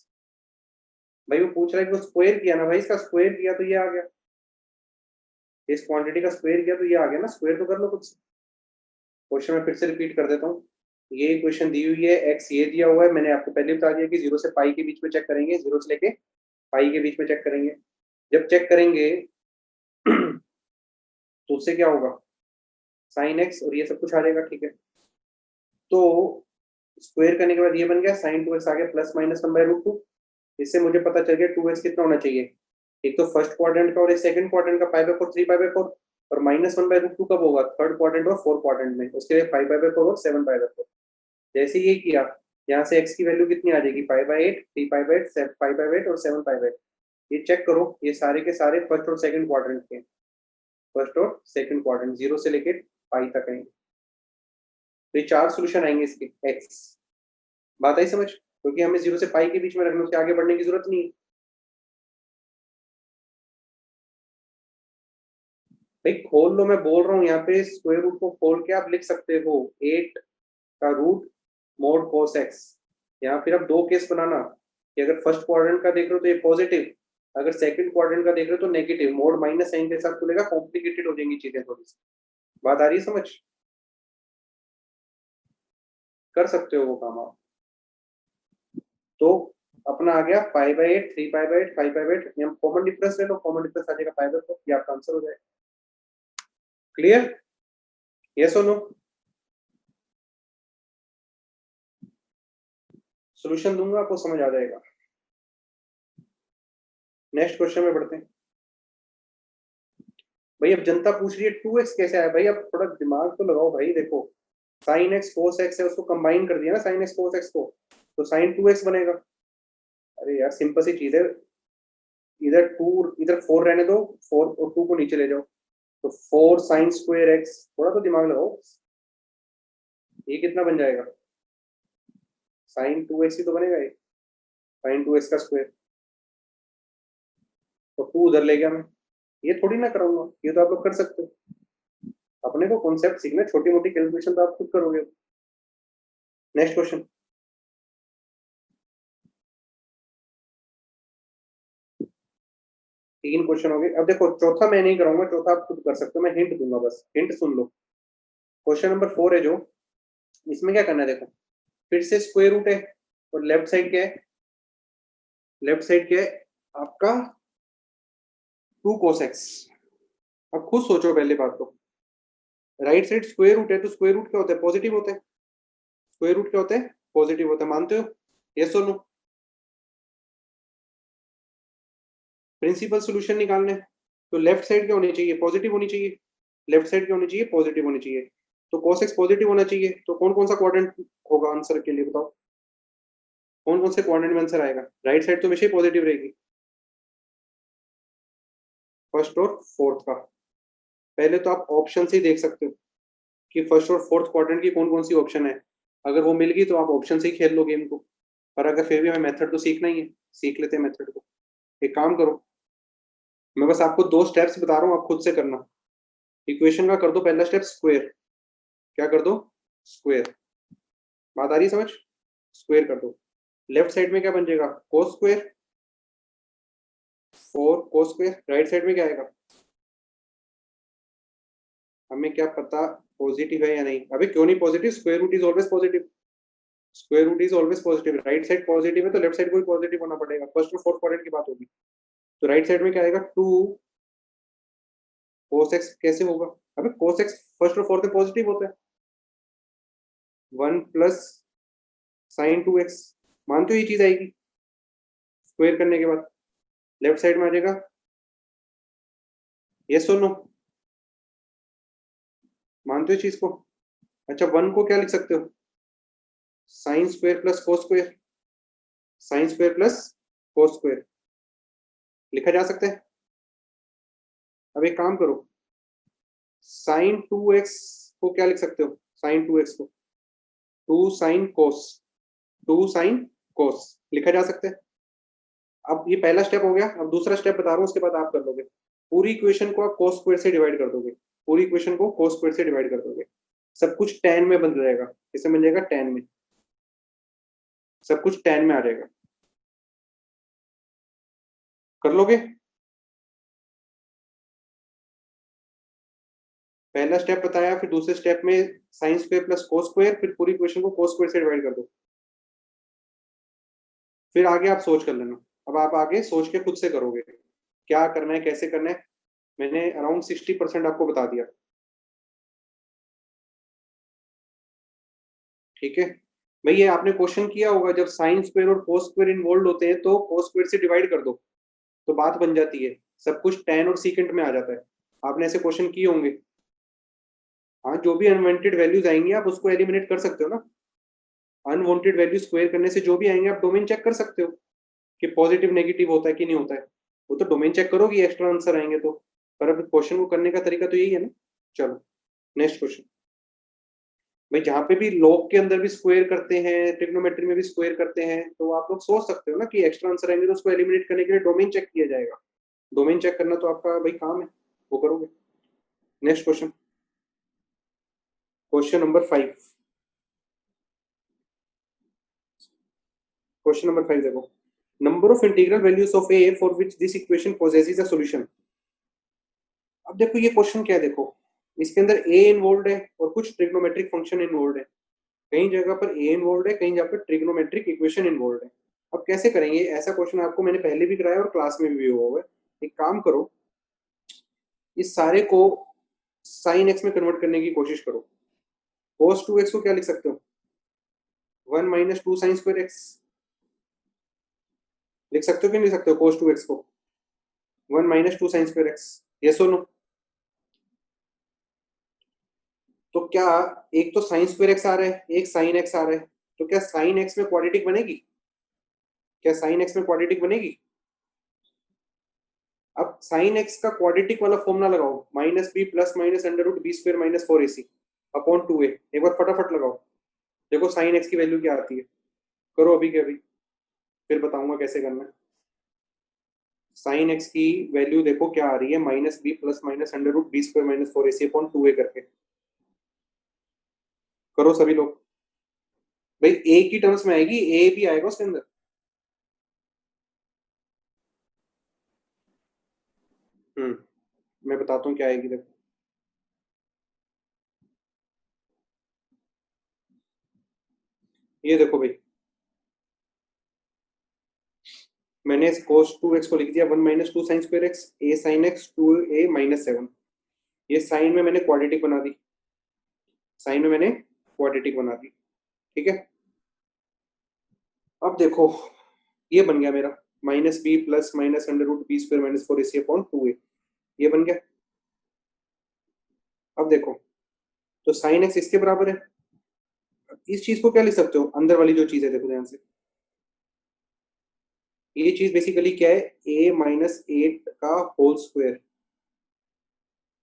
भाई वो पूछ रहा है कि वो स्क्वायर किया ना भाई, इसका स्क्वायर किया तो ये आ गया, इस क्वांटिटी का स्क्वायर किया तो ये आ गया ना, स्क्वायर तो कर लो कुछ। क्वेश्चन में फिर से रिपीट कर देता हूँ, ये इक्वेशन दी हुई है, एक्स ये दिया हुआ है, मैंने आपको पहले बता दिया कि 0 से पाई के बीच में चेक करेंगे, 0 से लेके पाई के बीच में चेक करेंगे। जब चेक करेंगे तो उससे क्या होगा, साइन एक्स और ये सब कुछ आ जाएगा, ठीक है। तो स्क्वायर करने के बाद ये बन गया साइन 2x आ गया प्लस माइनस 1/√2। इससे मुझे पता चल गया 2x कितना होना चाहिए, एक तो फर्स्ट क्वाड्रेंट का और एक सेकंड क्वाड्रेंट का, π/4 3π/4, और -1/√2 कब होगा, थर्ड क्वाड्रेंट और फोर्थ क्वाड्रेंट में, उसके लिए 5π/4 और 7π/4। जैसे ये किया, यहाँ से x की वैल्यू कितनी आ जाएगी, π/8, 3π/8, 5π/8 और 7π/8। ये चेक करो, ये सारे के सारे फर्स्ट और सेकंड क्वाड्रेंट के, फर्स्ट और सेकंड क्वाड्रेंट 0 से लेके पाई तक आएंगे। तो ये 4 सोल्यूशन आएंगे इसके x। बात आई समझ, क्योंकि हमें 0 से पाई के बीच में रखने, उसके आगे बढ़ने की जरूरत नहीं है। भाई खोल लो, मैं बोल रहा हूँ यहाँ पे स्क्वायर रूट को खोल के आप लिख सकते हो 8 का रूट मोड कोस एक्स। यहाँ फिर आप दो केस बनाना कि अगर फर्स्ट क्वाड्रेंट का देख रहे हो तो ये पॉजिटिव, अगर सेकंड क्वाड्रेंट का देख रहे हो तो नेगेटिव, मोड माइनस साइन के साथ खुलेगा, कॉम्प्लिकेटेड हो जाएंगी चीजें थोड़ी सी। बात आ रही है समझ, कर सकते हो वो काम आप। तो अपना आ गया π/8, 3π/8, 5π/8, हम कॉमन डिफरेंस ले लो, कॉमन डिफरेंस आ जाएगा π/4, ये आपका आंसर हो जाएगा। क्लियर, यस और नो? सॉल्यूशन दूंगा आपको समझ आ जाएगा। नेक्स्ट क्वेश्चन में बढ़ते हैं। भाई अब जनता पूछ रही है 2x कैसे आया, भाई अब थोड़ा दिमाग तो लगाओ भाई। देखो साइन एक्स कोस एक्स है, उसको कंबाइन कर दिया ना साइन एक्स कोस एक्स को, तो साइन 2x बनेगा। अरे यार सिंपल सी चीज है, इधर 2 इधर 4 रहने दो, 4 और 2 को नीचे ले जाओ, तो 4 साइन स्क्वायर एक्स, थोड़ा तो दिमाग लगाओ। ये कितना बन जाएगा, साइन 2x ही तो बनेगा ये, साइन 2x का स्क्वायर, तो 2 उधर ले गया मैं। ये थोड़ी ना कराऊंगा, ये तो आप लोग कर सकते हो। अपने को कॉन्सेप्ट सीखना, छोटी मोटी कैलकुलेशन तो आप खुद करोगे। Next question. तीन क्वेश्चन हो गए, अब देखो चौथा मैं नहीं कराऊंगा, चौथा आप खुद कर सकते हो, मैं हिंट दूंगा, बस हिंट सुन लो। क्वेश्चन नंबर 4 है जो, इसमें क्या करना है देखो, फिर से स्क्वायर रूट है और लेफ्ट साइड क्या है, लेफ्ट साइड क्या है आपका 2 cos x। अब खुद सोचो पहले बात तो, राइट साइड स्क्वायर रूट है तो स्क्वायर रूट क्या होता है, पॉजिटिव होता है, स्क्वायर रूट क्या होता है, पॉजिटिव होता है, मानते हो? यस और नो? प्रिंसिपल सोल्यूशन निकालने, तो लेफ्ट साइड क्या होनी चाहिए, पॉजिटिव होनी चाहिए, लेफ्ट साइड क्या होनी चाहिए, पॉजिटिव होनी चाहिए। तो cos x पॉजिटिव होना चाहिए, तो कौन कौन सा क्वाड्रेंट होगा आंसर के लिए बताओ, कौन कौन से क्वाड्रेंट में आंसर आएगा, राइट साइड तो हमेशा ही पॉजिटिव रहेगी, फर्स्ट और फोर्थ का। पहले तो आप ऑप्शन से ही देख सकते हो कि फर्स्ट और फोर्थ क्वाड्रेंट की कौन कौन सी ऑप्शन है, अगर वो मिल गई तो आप ऑप्शन से ही खेल लो गेम को। पर अगर फिर भी हमें मेथड तो सीखना ही है, सीख लेते हैं मेथड को। एक काम करो, मैं बस आपको दो स्टेप्स बता रहा हूँ, आप खुद से करना। इक्वेशन का कर दो पहला स्टेप स्क्वायर, क्या कर दो, स्क्वायर। बात आ रही है समझ, स्क्वायर कर दो। लेफ्ट साइड में क्या बन जाएगा, cos square, 4 cos square. Right side में क्या आएगा, हमें क्या पता पॉजिटिव है या नहीं, अभी क्यों नहीं positive, square root is always positive, square root is always positive, right side positive है तो लेफ्ट साइड को भी पॉजिटिव होना पड़ेगा, फर्स्ट और फोर्थ क्वाड्रेंट की बात होगी। तो राइट साइड में क्या आएगा, 2 cos x कैसे होगा, अबे cos x फर्स्ट और फोर्थ में पॉजिटिव होता है, 1 प्लस साइन 2x, मानते हो ये चीज आएगी, स्क्वायर करने के बाद लेफ्ट साइड में आ जाएगा, यस और नो, मानते हो इस चीज को? अच्छा 1 को क्या लिख सकते हो, sine square plus cos square, sine square plus cos square लिखा जा सकता है। अब एक काम करो, साइन 2x को क्या लिख सकते हो, साइन 2x को 2 साइन कोस, 2 साइन कोस लिखा जा सकता है। अब ये पहला स्टेप हो गया, अब दूसरा स्टेप बता रहा हूँ, उसके बाद आप कर लोगे। पूरी इक्वेशन को आप कोस स्क्वायर से डिवाइड कर दोगे, पूरी इक्वेशन को कोस स्क्वायर से डिवाइड कर दोगे, सब कुछ tan में बन जाएगा, किससे बन जाएगा, tan में, सब कुछ tan में आ जाएगा। कर लोगे? पहला स्टेप बताया, फिर दूसरे स्टेप में sine square plus cos square, फिर पूरी इक्वेशन को कोस स्क्वायर से डिवाइड कर दो, फिर आगे आप सोच कर लेना। अब आप आगे सोच के खुद से करोगे क्या करना है, कैसे करना है। मैंने अराउंड 60% आपको बता दिया, ठीक है। भाई ये आपने क्वेश्चन किया होगा, जब साइन स्क्वायर और कोस स्क्वायर इन्वॉल्व होते हैं तो कोस स्क्वायर से डिवाइड कर दो, तो बात बन जाती है, सब कुछ tan और सीकेंट में आ जाता है। आपने ऐसे क्वेश्चन किए होंगे। हाँ, जो भी अनवांटेड वैल्यूज आएंगी आप उसको एलिमिनेट कर सकते हो ना। अनवांटेड वैल्यू स्क्वायर करने से जो भी आएंगे आप डोमेन चेक कर सकते हो कि पॉजिटिव नेगेटिव होता है कि नहीं होता है। वो तो डोमेन चेक करोगे, एक्स्ट्रा आंसर आएंगे तो। पर अब क्वेश्चन को करने का तरीका तो यही है ना। चलो नेक्स्ट क्वेश्चन। भाई जहाँ पे भी लॉग के अंदर भी स्क्वायर करते हैं, ट्रिग्नोमेट्री में भी स्क्वायर करते हैं, तो आप लोग सोच सकते हो ना कि एक्स्ट्रा आंसर आएंगे तो उसको एलिमिनेट करने के लिए डोमेन चेक किया जाएगा। डोमेन चेक करना तो आपका भाई काम है, वो करोगे। Next question, question number 5। Question number 5 देखो, number of integral values of A for which this equation possesses a solution. अब देखो ये क्वेश्चन क्या है, देखो इसके अंदर ए इन्वॉल्व है और कुछ ट्रिग्नोमेट्रिक फंक्शन इन्वॉल्व है। कई जगह पर ए इन्वॉल्व है, कई जगह पर ट्रिग्नोमेट्रिक इक्वेशन इन्वॉल्व है। अब कैसे करेंगे ऐसा क्वेश्चन, आपको मैंने पहले भी कराया और क्लास में भी हुआ हुआ है। एक काम करो, इस सारे को साइन एक्स में कन्वर्ट करने की कोशिश करो। cos 2x को क्या लिख सकते हो, 1 - 2 साइन स्क्वायर एक्स लिख सकते हो कि नहीं लिख सकते हो? cos 2x को 1 - 2 साइन स्क्वायर एक्स, यस और नो? तो क्या, एक तो साइन स्क्वायर एक्स आ रहा है, एक साइन एक्स आ रहा है, तो क्या साइन एक्स में क्वाड्रेटिक बनेगी? क्या साइन एक्स में क्वाड्रेटिक बनेगी? अब साइन एक्स का क्वाड्रेटिक वाला फॉर्मूला लगाओ, -b plus minus under root B square minus 4ac upon 2a। एक बार फटाफट लगाओ, देखो साइन एक्स की वैल्यू क्या आती है। करो अभी के अभी, फिर बताऊंगा कैसे करना है। साइन एक्स की वैल्यू देखो क्या आ रही है, -b plus minus under root B square minus 4ac upon 2a करके। करो सभी लोग। भाई ए की टर्म्स में आएगी, ए भी आएगा उसके अंदर। मैं बताता हूँ क्या आएगी, देखो ये देखो भाई, मैंने cos 2x को लिख दिया 1 - 2 साइन स्क्वायर एक्स, ए साइन एक्स 2a -7। ये साइन में मैंने क्वाड्रेटिक बना दी, साइन में मैंने क्वाड्रेटिक बना दी, ठीक है। अब देखो ये बन गया मेरा -b plus minus under root B square minus 4ac upon 2a, ये बन गया। अब देखो, तो साइन एक्स इसके बराबर है। इस चीज को क्या लिख सकते हो, अंदर वाली जो चीज है देखो ध्यान से, ये चीज बेसिकली क्या है, a - 8 का होल स्क्वायर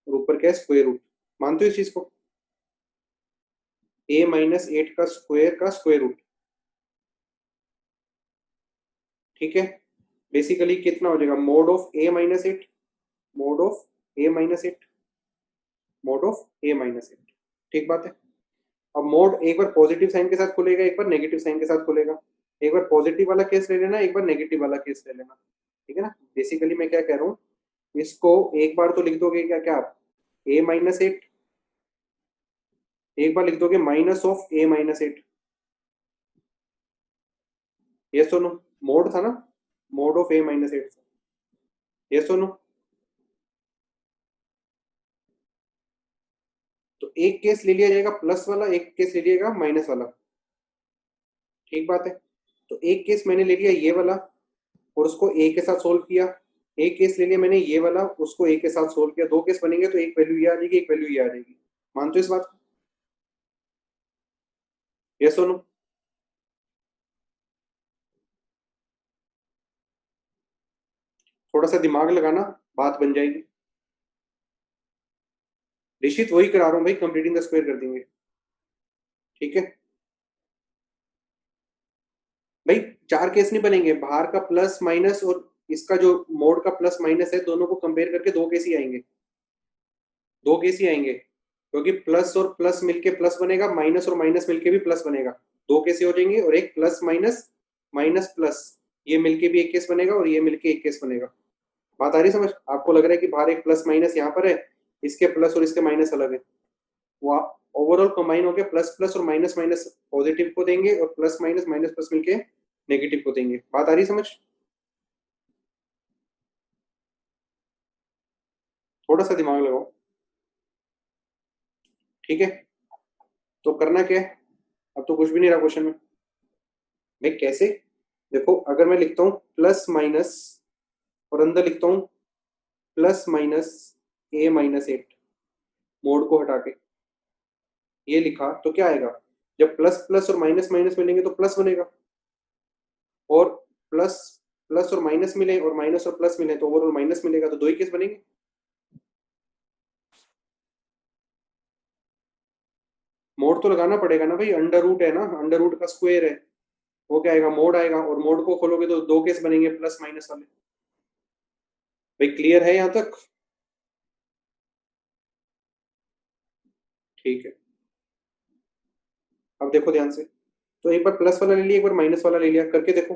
और ऊपर क्या है स्क्वायर रूट। मानते हो इस चीज को, a - 8 का स्क्वायर रूट, ठीक है। बेसिकली कितना हो जाएगा, mode of a - 8, mode of a - 8, mode of a - 8, ठीक बात है। अब मोड एक बार पॉजिटिव साइन के साथ खुलेगा, एक बार नेगेटिव साइन के साथ खुलेगा। एक बार पॉजिटिव वाला केस ले लेना, एक बार नेगेटिव वाला केस ले लेना, ठीक है ना। बेसिकली मैं क्या कह रहा हूँ, इसको एक बार तो लिख दोगे क्या क्या आप, a - 8, एक बार लिख दोगे -(a - 8)। ये सुनो, मोड था ना, मोड ऑफ a - 8, ये सुनो। तो एक केस ले लिया जाएगा प्लस वाला, एक केस ले लिएगा माइनस वाला, ठीक बात है। तो एक केस मैंने ले लिया ये वाला और उसको ए के साथ सोल्व किया। एक केस ले लिया मैंने ये वाला, उसको ए के साथ सोल्व किया। दो केस बनेंगे तो एक वैल्यू ये आ जाएगी, एक वैल्यू ये आ जाएगी। मानते हो इस बात को, ये सुनो। थोड़ा सा दिमाग लगाना, बात बन जाएगी। निश्चित वही करा रहा हूँ भाई, कंप्लीटिंग द स्क्वायर कर देंगे, ठीक है। भाई चार केस नहीं बनेंगे, बाहर का प्लस माइनस और इसका जो मोड का प्लस माइनस है, दोनों को कंपेयर करके दो केस ही आएंगे, दो केस ही आएंगे। क्योंकि प्लस और प्लस मिलके प्लस बनेगा, माइनस और माइनस मिलके भी प्लस बनेगा। दो केस हो जाएंगे, और एक प्लस माइनस माइनस प्लस, ये मिलके भी एक केस बनेगा और ये मिलके एक केस बनेगा। बात आ रही समझ? आपको लग रहा है कि बाहर एक प्लस माइनस यहाँ पर है, इसके प्लस और इसके माइनस अलग है, वो ओवरऑल कंबाइन होकर प्लस प्लस और माइनस माइनस पॉजिटिव को देंगे और प्लस माइनस माइनस प्लस मिलके नेगेटिव को देंगे। बात आ रही समझ? थोड़ा सा दिमाग लगाओ, ठीक है? तो करना क्या है, अब तो कुछ भी नहीं रहा क्वेश्चन में। मैं कैसे, देखो अगर मैं लिखता हूँ प्लस माइनस और अंदर लिखता हूँ प्लस माइनस a-8, मोड को हटा के ये लिखा तो क्या आएगा, जब प्लस प्लस और माइनस माइनस मिलेंगे तो प्लस बनेगा, और प्लस प्लस और माइनस मिले और माइनस और प्लस मिले तो ओवरऑल माइनस मिलेगा, तो दो ही केस बनेंगे। मोड तो लगाना पड़ेगा ना भाई, अंडर रूट है ना, अंडर रूट का स्क्वायर है, वो क्या आएगा, मोड आएगा, और मोड को खोलोगे तो दो केस बनेंगे प्लस माइनस वाले। भाई क्लियर है यहाँ तक? ठीक है, अब देखो ध्यान से, तो एक बार प्लस वाला ले लिया, एक बार माइनस वाला ले लिया, करके देखो।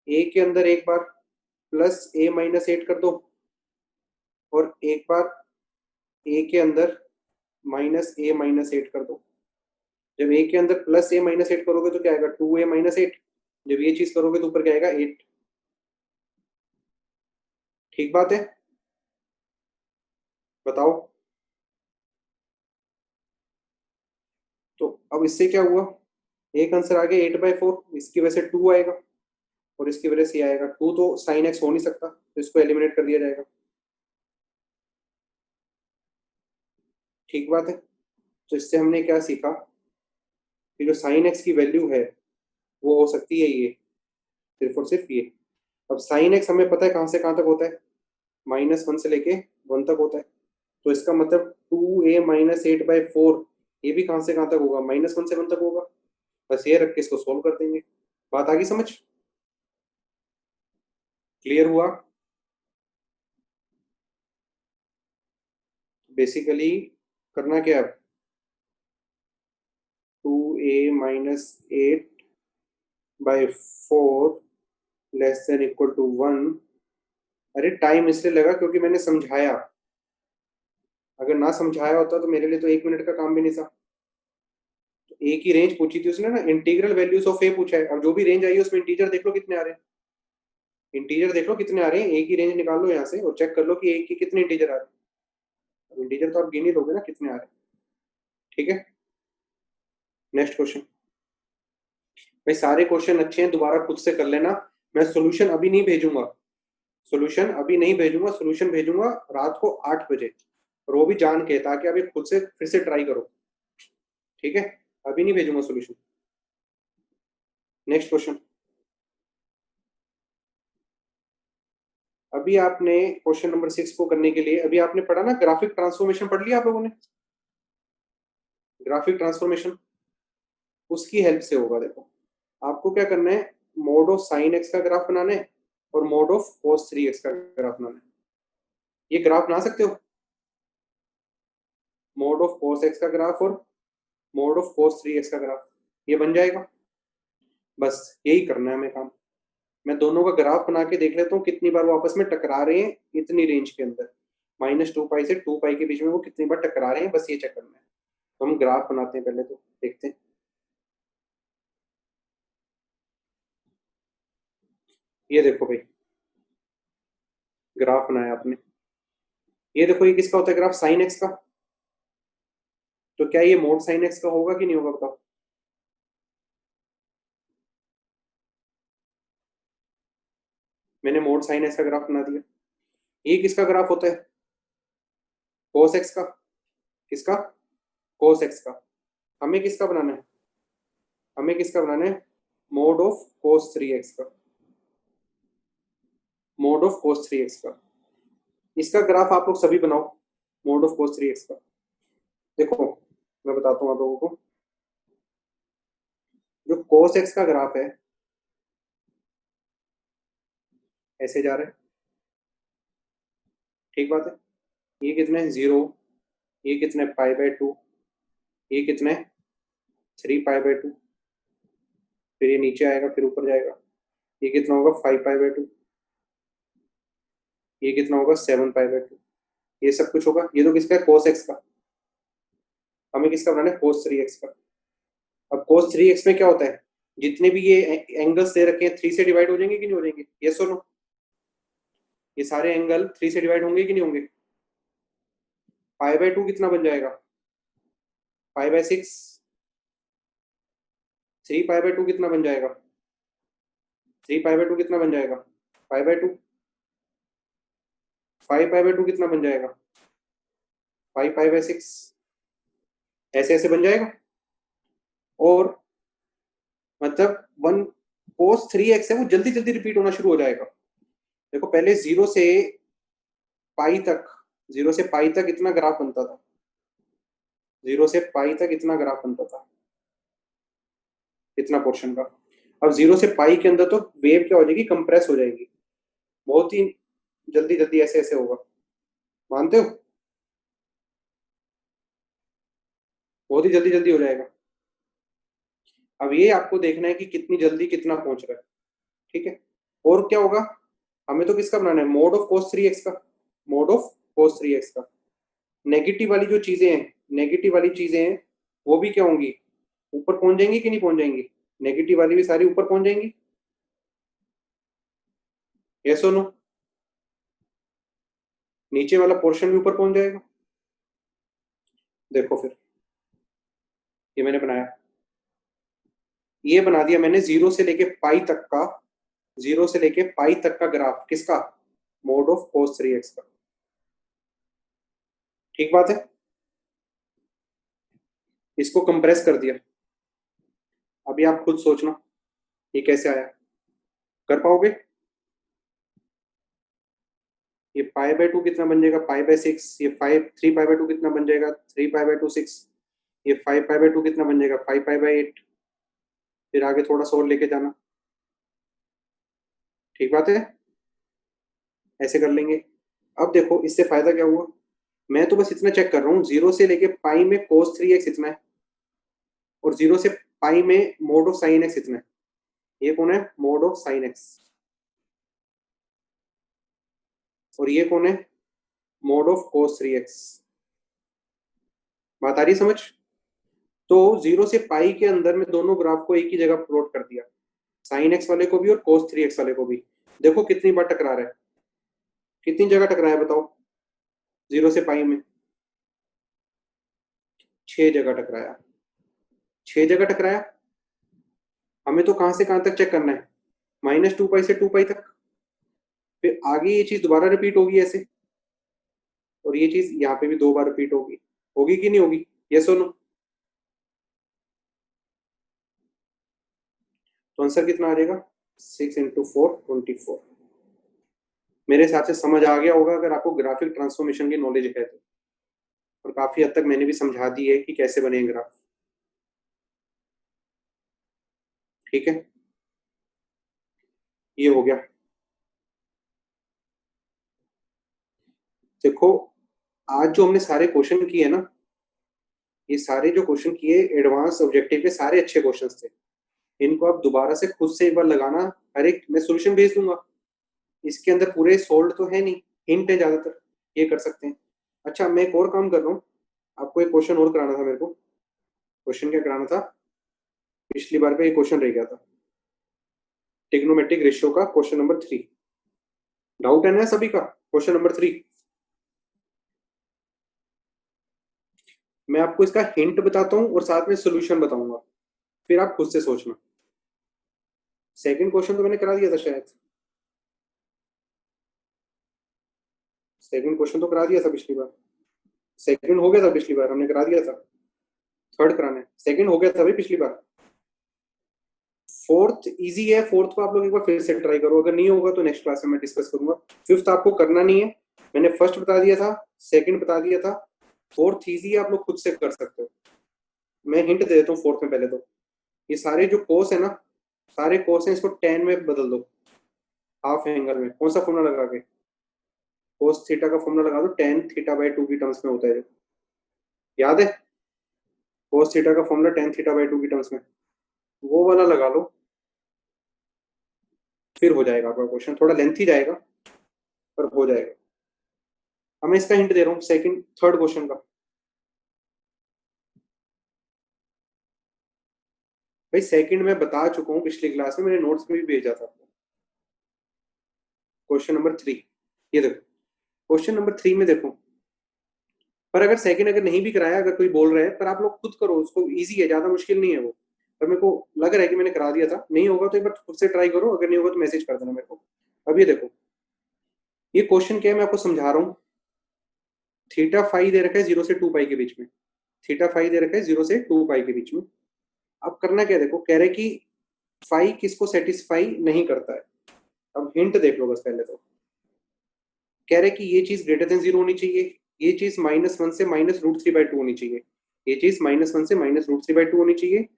ए के अंदर एक बार प्लस a-8 कर दो, और एक बार ए के अंदर -a-8 कर दो। जब ए के अंदर प्लस a-8 करोगे तो क्या आएगा, 2a-8। जब ये चीज करोगे तो ऊपर क्या आएगा, 8। ठीक बात है, बताओ। तो अब इससे क्या हुआ, एक आंसर आ गया 8/4, इसकी वजह से 2 आएगा, और इसकी वजह से ये आएगा 2, तो साइन एक्स हो नहीं सकता, तो इसको एलिमिनेट कर दिया जाएगा। ठीक बात है, तो इससे हमने क्या सीखा कि जो साइन एक्स की वैल्यू है वो हो सकती है ये, सिर्फ और सिर्फ ये। अब साइन एक्स हमें पता है कहाँ से कहाँ तक होता है, -1 से लेके 1 तक होता है, तो इसका मतलब 2a-8/4 ये भी कहाँ से कहाँ तक होगा, -1 से 1 तक होगा। बस ये रख के इसको सोल्व कर देंगे। बात आ गई समझ? क्लियर हुआ? बेसिकली करना क्या अब, 2a-8/4 < 1। अरे टाइम इसलिए लगा क्योंकि मैंने समझाया, अगर ना समझाया होता तो मेरे लिए तो 1 मिनट का काम भी नहीं था। तो ए की रेंज पूछी थी उसने ना, इंटीग्रल वैल्यूज ऑफ ए पूछा है, अब जो भी रेंज आई है उसमें इंटीजर देख लो कितने आ रहे हैं, इंटीजर देख लो कितने आ रहे हैं, ए की रेंज निकाल लो यहाँ से और चेक कर लो कि ए के कितने इंटीजर आ रहे हैं। अब इंटीजर तो आप गिन ही लोगे ना कितने आ रहे हैं। ठीक है, नेक्स्ट क्वेश्चन। भाई सारे क्वेश्चन अच्छे हैं, दोबारा खुद से कर लेना। मैं सोल्यूशन अभी नहीं भेजूंगा, सोल्यूशन अभी नहीं भेजूंगा, सोल्यूशन भेजूंगा रात को 8 बजे, और वो भी जान के, ताकि आप ये खुद से फिर से ट्राई करो। ठीक है, अभी नहीं भेजूंगा सोल्यूशन। Next question. अभी आपने क्वेश्चन नंबर 6 को करने के लिए अभी आपने पढ़ा ना, ग्राफिक ट्रांसफॉर्मेशन पढ़ लिया आप लोगों ने, ग्राफिक ट्रांसफॉर्मेशन, उसकी हेल्प से होगा। देखो आपको क्या करना है, मोड ऑफ साइन एक्स का ग्राफ बनाना है और मोड ऑफ cos 3x का ग्राफ बनाना है। ये ग्राफ बना सकते हो, मोड ऑफ cos x का ग्राफ और मोड ऑफ cos 3x का ग्राफ, ये बन जाएगा। बस यही करना है हमें काम। मैं दोनों का ग्राफ बना के देख लेता हूँ कितनी बार वो आपस में टकरा रहे हैं, इतनी रेंज के अंदर, -2π से 2π के बीच में वो कितनी बार टकरा रहे हैं, बस ये चेक करना है। तो हम ग्राफ बनाते हैं पहले, तो देखते हैं। ये देखो भाई, ग्राफ बनाया आपने, ये देखो ये किसका होता है ग्राफ, साइन एक्स का। तो क्या ये मोड साइन एक्स का होगा कि नहीं होगा, बताओ। मैंने मोड साइन एक्स का ग्राफ बना दिया। ये किसका ग्राफ होता है, कोस एक्स का। किसका, कोस एक्स का। हमें किसका बनाना है, हमें किसका बनाना है, मोड ऑफ कोस 3x का, मोड ऑफ कोस 3x का। इसका ग्राफ आप लोग सभी बनाओ, मोड ऑफ कोस 3x का। देखो मैं बताता हूँ आप लोगों को, जो कोस एक्स का ग्राफ है ऐसे जा रहा है, ठीक बात है। ये कितने 0, ये कितने π/2, ये कितने 3π/2, फिर ये नीचे आएगा फिर ऊपर जाएगा, ये कितना होगा 5π/2। ये कितना होगा 7 पाई/2। ये सब कुछ होगा। ये तो किसका है, cos x का। हमें किसका बनाना है, cos 3x का। अब cos 3x में क्या होता है, जितने भी ये एंगल्स दे रखे हैं 3 से डिवाइड हो जाएंगे कि नहीं हो जाएंगे, यस और नो। ये सारे एंगल 3 से डिवाइड होंगे कि नहीं होंगे। पाई/2 कितना बन जाएगा, पाई/6। 3 पाई/2 कितना बन जाएगा, 3 पाई/2 कितना बन जाएगा, पाई/2। 5 पाई/2 कितना बन जाएगा, 5 पाई/6। ऐसे ऐसे बन जाएगा। और मतलब वन कोस 3x है वो जल्दी जल्दी रिपीट होना शुरू हो जाएगा। देखो पहले पाई तक जीरो से पाई तक इतना ग्राफ बनता था, 0 से पाई तक इतना ग्राफ बनता था, इतना पोर्शन का। अब 0 से पाई के अंदर तो वेव क्या हो जाएगी, कंप्रेस हो जाएगी। बहुत ही जल्दी जल्दी ऐसे ऐसे होगा, मानते हो, बहुत ही जल्दी जल्दी हो जाएगा। अब ये आपको देखना है कि कितनी जल्दी कितना पहुंच रहा है, ठीक है। और क्या होगा, हमें तो किसका बनाना है, मोड ऑफ cos 3x का, मोड ऑफ cos 3x का। नेगेटिव वाली जो चीजें हैं, नेगेटिव वाली चीजें हैं वो भी क्या होंगी, ऊपर पहुंच जाएंगी कि नहीं पहुंच जाएंगी, नेगेटिव वाली भी सारी ऊपर पहुंच जाएंगी, यस और नो। नीचे वाला पोर्शन भी ऊपर पहुंच जाएगा। देखो फिर ये मैंने बनाया, ये बना दिया मैंने 0 से लेके पाई तक का ग्राफ, किसका, मोड ऑफ cos 3x का। ठीक बात है। इसको कंप्रेस कर दिया। अभी आप खुद सोचना ये कैसे आया, कर पाओगे। ये पाई/2 कितना बन जाएगा, पाई/6। ये 3 पाई/2 कितना बन जाएगा, 3 पाई/2 6। ये 5 पाई/2 कितना बन जाएगा, 5 पाई/8। फिर आगे थोड़ा सा और लेके जाना। ठीक बात है, ऐसे कर लेंगे। अब देखो इससे फायदा क्या हुआ, मैं तो बस इतना चेक कर रहा हूँ, 0 से लेके पाई में cos 3x इतना है, और 0 से पाई में मोड ऑफ साइन एक्स इतना है। ये कौन है, मोड ऑफ साइन एक्स। और ये कौन है, मोड ऑफ cos 3x। बात आ रही है समझ। तो 0 से पाई के अंदर में दोनों ग्राफ को एक ही जगह प्लॉट कर दिया, साइन एक्स वाले को भी और cos 3x वाले को भी। देखो कितनी बार टकरा रहा है, कितनी जगह टकराया बताओ, 0 से पाई में 6 जगह टकराया, 6 जगह टकराया। हमें तो कहां से कहां तक चेक करना है, -2 पाई से 2 पाई तक। फिर आगे ये चीज दोबारा रिपीट होगी ऐसे, और ये चीज यहाँ पे भी 2 बार रिपीट होगी, होगी कि नहीं होगी, ये सुनो। तो आंसर कितना आ जाएगा, 6 × 4 = 24। मेरे हिसाब से समझ आ गया होगा अगर आपको ग्राफिक ट्रांसफॉर्मेशन की नॉलेज है तो। और काफी हद तक मैंने भी समझा दी है कि कैसे बने ग्राफ। ठीक है, ये हो गया। देखो आज जो हमने सारे क्वेश्चन किए ना, ये सारे जो क्वेश्चन किए एडवांस ऑब्जेक्टिव के सारे अच्छे क्वेश्चंस थे। इनको आप दोबारा से खुद से एक बार लगाना। हर एक मैं सॉल्यूशन भेज दूंगा, इसके अंदर पूरे सोल्व तो है नहीं, हिंट है ज्यादातर, ये कर सकते हैं। अच्छा मैं एक और काम कर रहा हूँ, आपको एक क्वेश्चन और कराना था मेरे को। क्वेश्चन क्या कराना था, पिछली बार का ये क्वेश्चन रह गया था, ट्रिग्नोमेट्रिक रेशियो का क्वेश्चन नंबर 3। डाउट है ना सभी का, क्वेश्चन नंबर 3। मैं आपको इसका हिंट बताता हूँ और साथ में सोल्यूशन बताऊंगा, फिर आप खुद से सोचना। सेकंड क्वेश्चन तो मैंने करा दिया था शायद, सेकंड क्वेश्चन तो करा दिया था पिछली बार। सेकंड हो गया था पिछली बार, हमने करा दिया था। थर्ड कराना है, सेकंड हो गया था भाई पिछली बार। फोर्थ इजी है, फोर्थ को आप लोग एक बार फिर से ट्राई करो, अगर नहीं होगा तो नेक्स्ट क्लास में मैं डिस्कस करूंगा। फिफ्थ आपको करना नहीं है, मैंने फर्स्ट बता दिया था, सेकंड बता दिया था। फोर्थ इजी है, आप लोग खुद से कर सकते हो। मैं हिंट दे देता हूँ फोर्थ में। पहले तो ये सारे जो कोस है ना, सारे कोस हैं, इसको टेन में बदल दो, हाफ एंगल में। कौन सा फॉर्मूला लगा के, कोस थीटा का फॉर्मूला लगा दो, tan θ/2 की टर्म्स में होता है जो, याद है, कोस थीटा का फॉर्मूला tan θ/2 की टर्म्स में, वो वाला लगा लो, फिर हो जाएगा आपका क्वेश्चन। थोड़ा लेंथी जाएगा पर हो जाएगा। अब मैं इसका हिंट दे रहा हूँ सेकंड थर्ड क्वेश्चन का। भाई सेकंड में बता चुका हूँ पिछली क्लास में, मैंने नोट्स में भी भेजा था। क्वेश्चन नंबर 3, ये देखो क्वेश्चन नंबर 3 में देखो, पर अगर सेकंड अगर नहीं भी कराया, अगर कोई बोल रहा है, पर आप लोग खुद करो, उसको इजी है, ज्यादा मुश्किल नहीं है वो। पर मेरे को लग रहा है कि मैंने करा दिया था, नहीं होगा तो एक बार खुद से ट्राई करो, अगर नहीं होगा तो मैसेज कर देना मेरे को। अब ये देखो, ये क्वेश्चन क्या है मैं आपको समझा रहा हूँ। थीटा फाई दे रखा है 0 से 2 पाई के बीच में, थीटा फाई दे रखा है 0 से 2 पाई के बीच में। अब करना क्या है, देखो कह रहे कि फाई किसको सेटिस्फाई नहीं करता है। अब हिंट देख लो बस पहले तो, कह रहे कि ये चीज ग्रेटर देन 0 होनी चाहिए, ये चीज -1 से -√3/2 होनी चाहिए, ये चीज -1 से -√3/2 होनी चाहिए,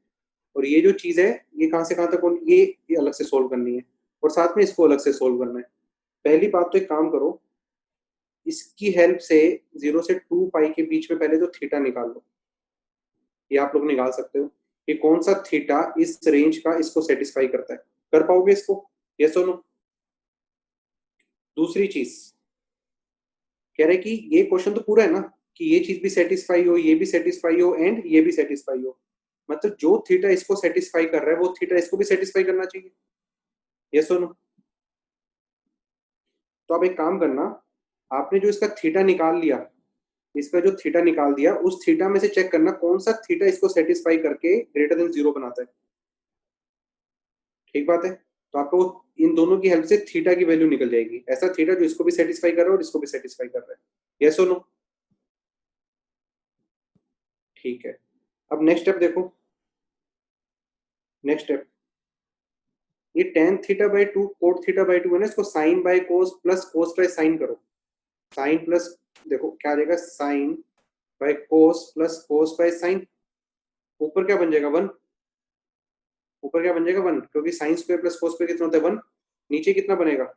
और ये जो चीज है ये कहां से कहां तक होनी, ये अलग से सोल्व करनी है, और साथ में इसको अलग से सोल्व करना है। पहली बात तो एक काम करो, इसकी हेल्प से 0 से 2 पाई के बीच में पहले तो थीटा निकाल लो। ये आप लोग निकाल सकते हो कि कौन सा थीटा इस रेंज का इसको सेटिस्फाई करता है। कर पाओगे इसको? यस और नो? दूसरी चीज कह रहे कि ये क्वेश्चन तो पूरा है ना, कि ये चीज भी सेटिस्फाई हो, ये भी सेटिस्फाई हो, एंड ये भी सेटिस्फाई हो, मतलब जो थीटा इसको सेटिस्फाई कर रहा है वो थीटा इसको भी सेटिस्फाई करना चाहिए। यस और नो? तो आप एक काम करना, आपने जो इसका थीटा निकाल लिया, इसका जो थीटा निकाल दिया, उस थीटा में से चेक करना कौन सा थीटा इसको सेटिस्फाई करके ग्रेटर देन 0 बनाता है। ठीक बात है? तो आपको इन दोनों की हेल्प से थीटा की वैल्यू निकल जाएगी, ऐसा थीटा जो इसको भी सेटिस्फाई कर रहा है और इसको भी सेटिस्फाई कर रहा है। यस और नो? ठीक है। अब नेक्स्ट स्टेप देखो, नेक्स्ट स्टेप, ये tan θ/2 cot θ/2 है ना, इसको sine by cos plus cos by sine करो। साइन प्लस, देखो क्या आ जाएगा, sine by cos plus cos by sine. ऊपर क्या बन जाएगा, 1। ऊपर क्या बन जाएगा, 1, क्योंकि sine square plus cos square कितना होता है, 1। नीचे कितना बनेगा,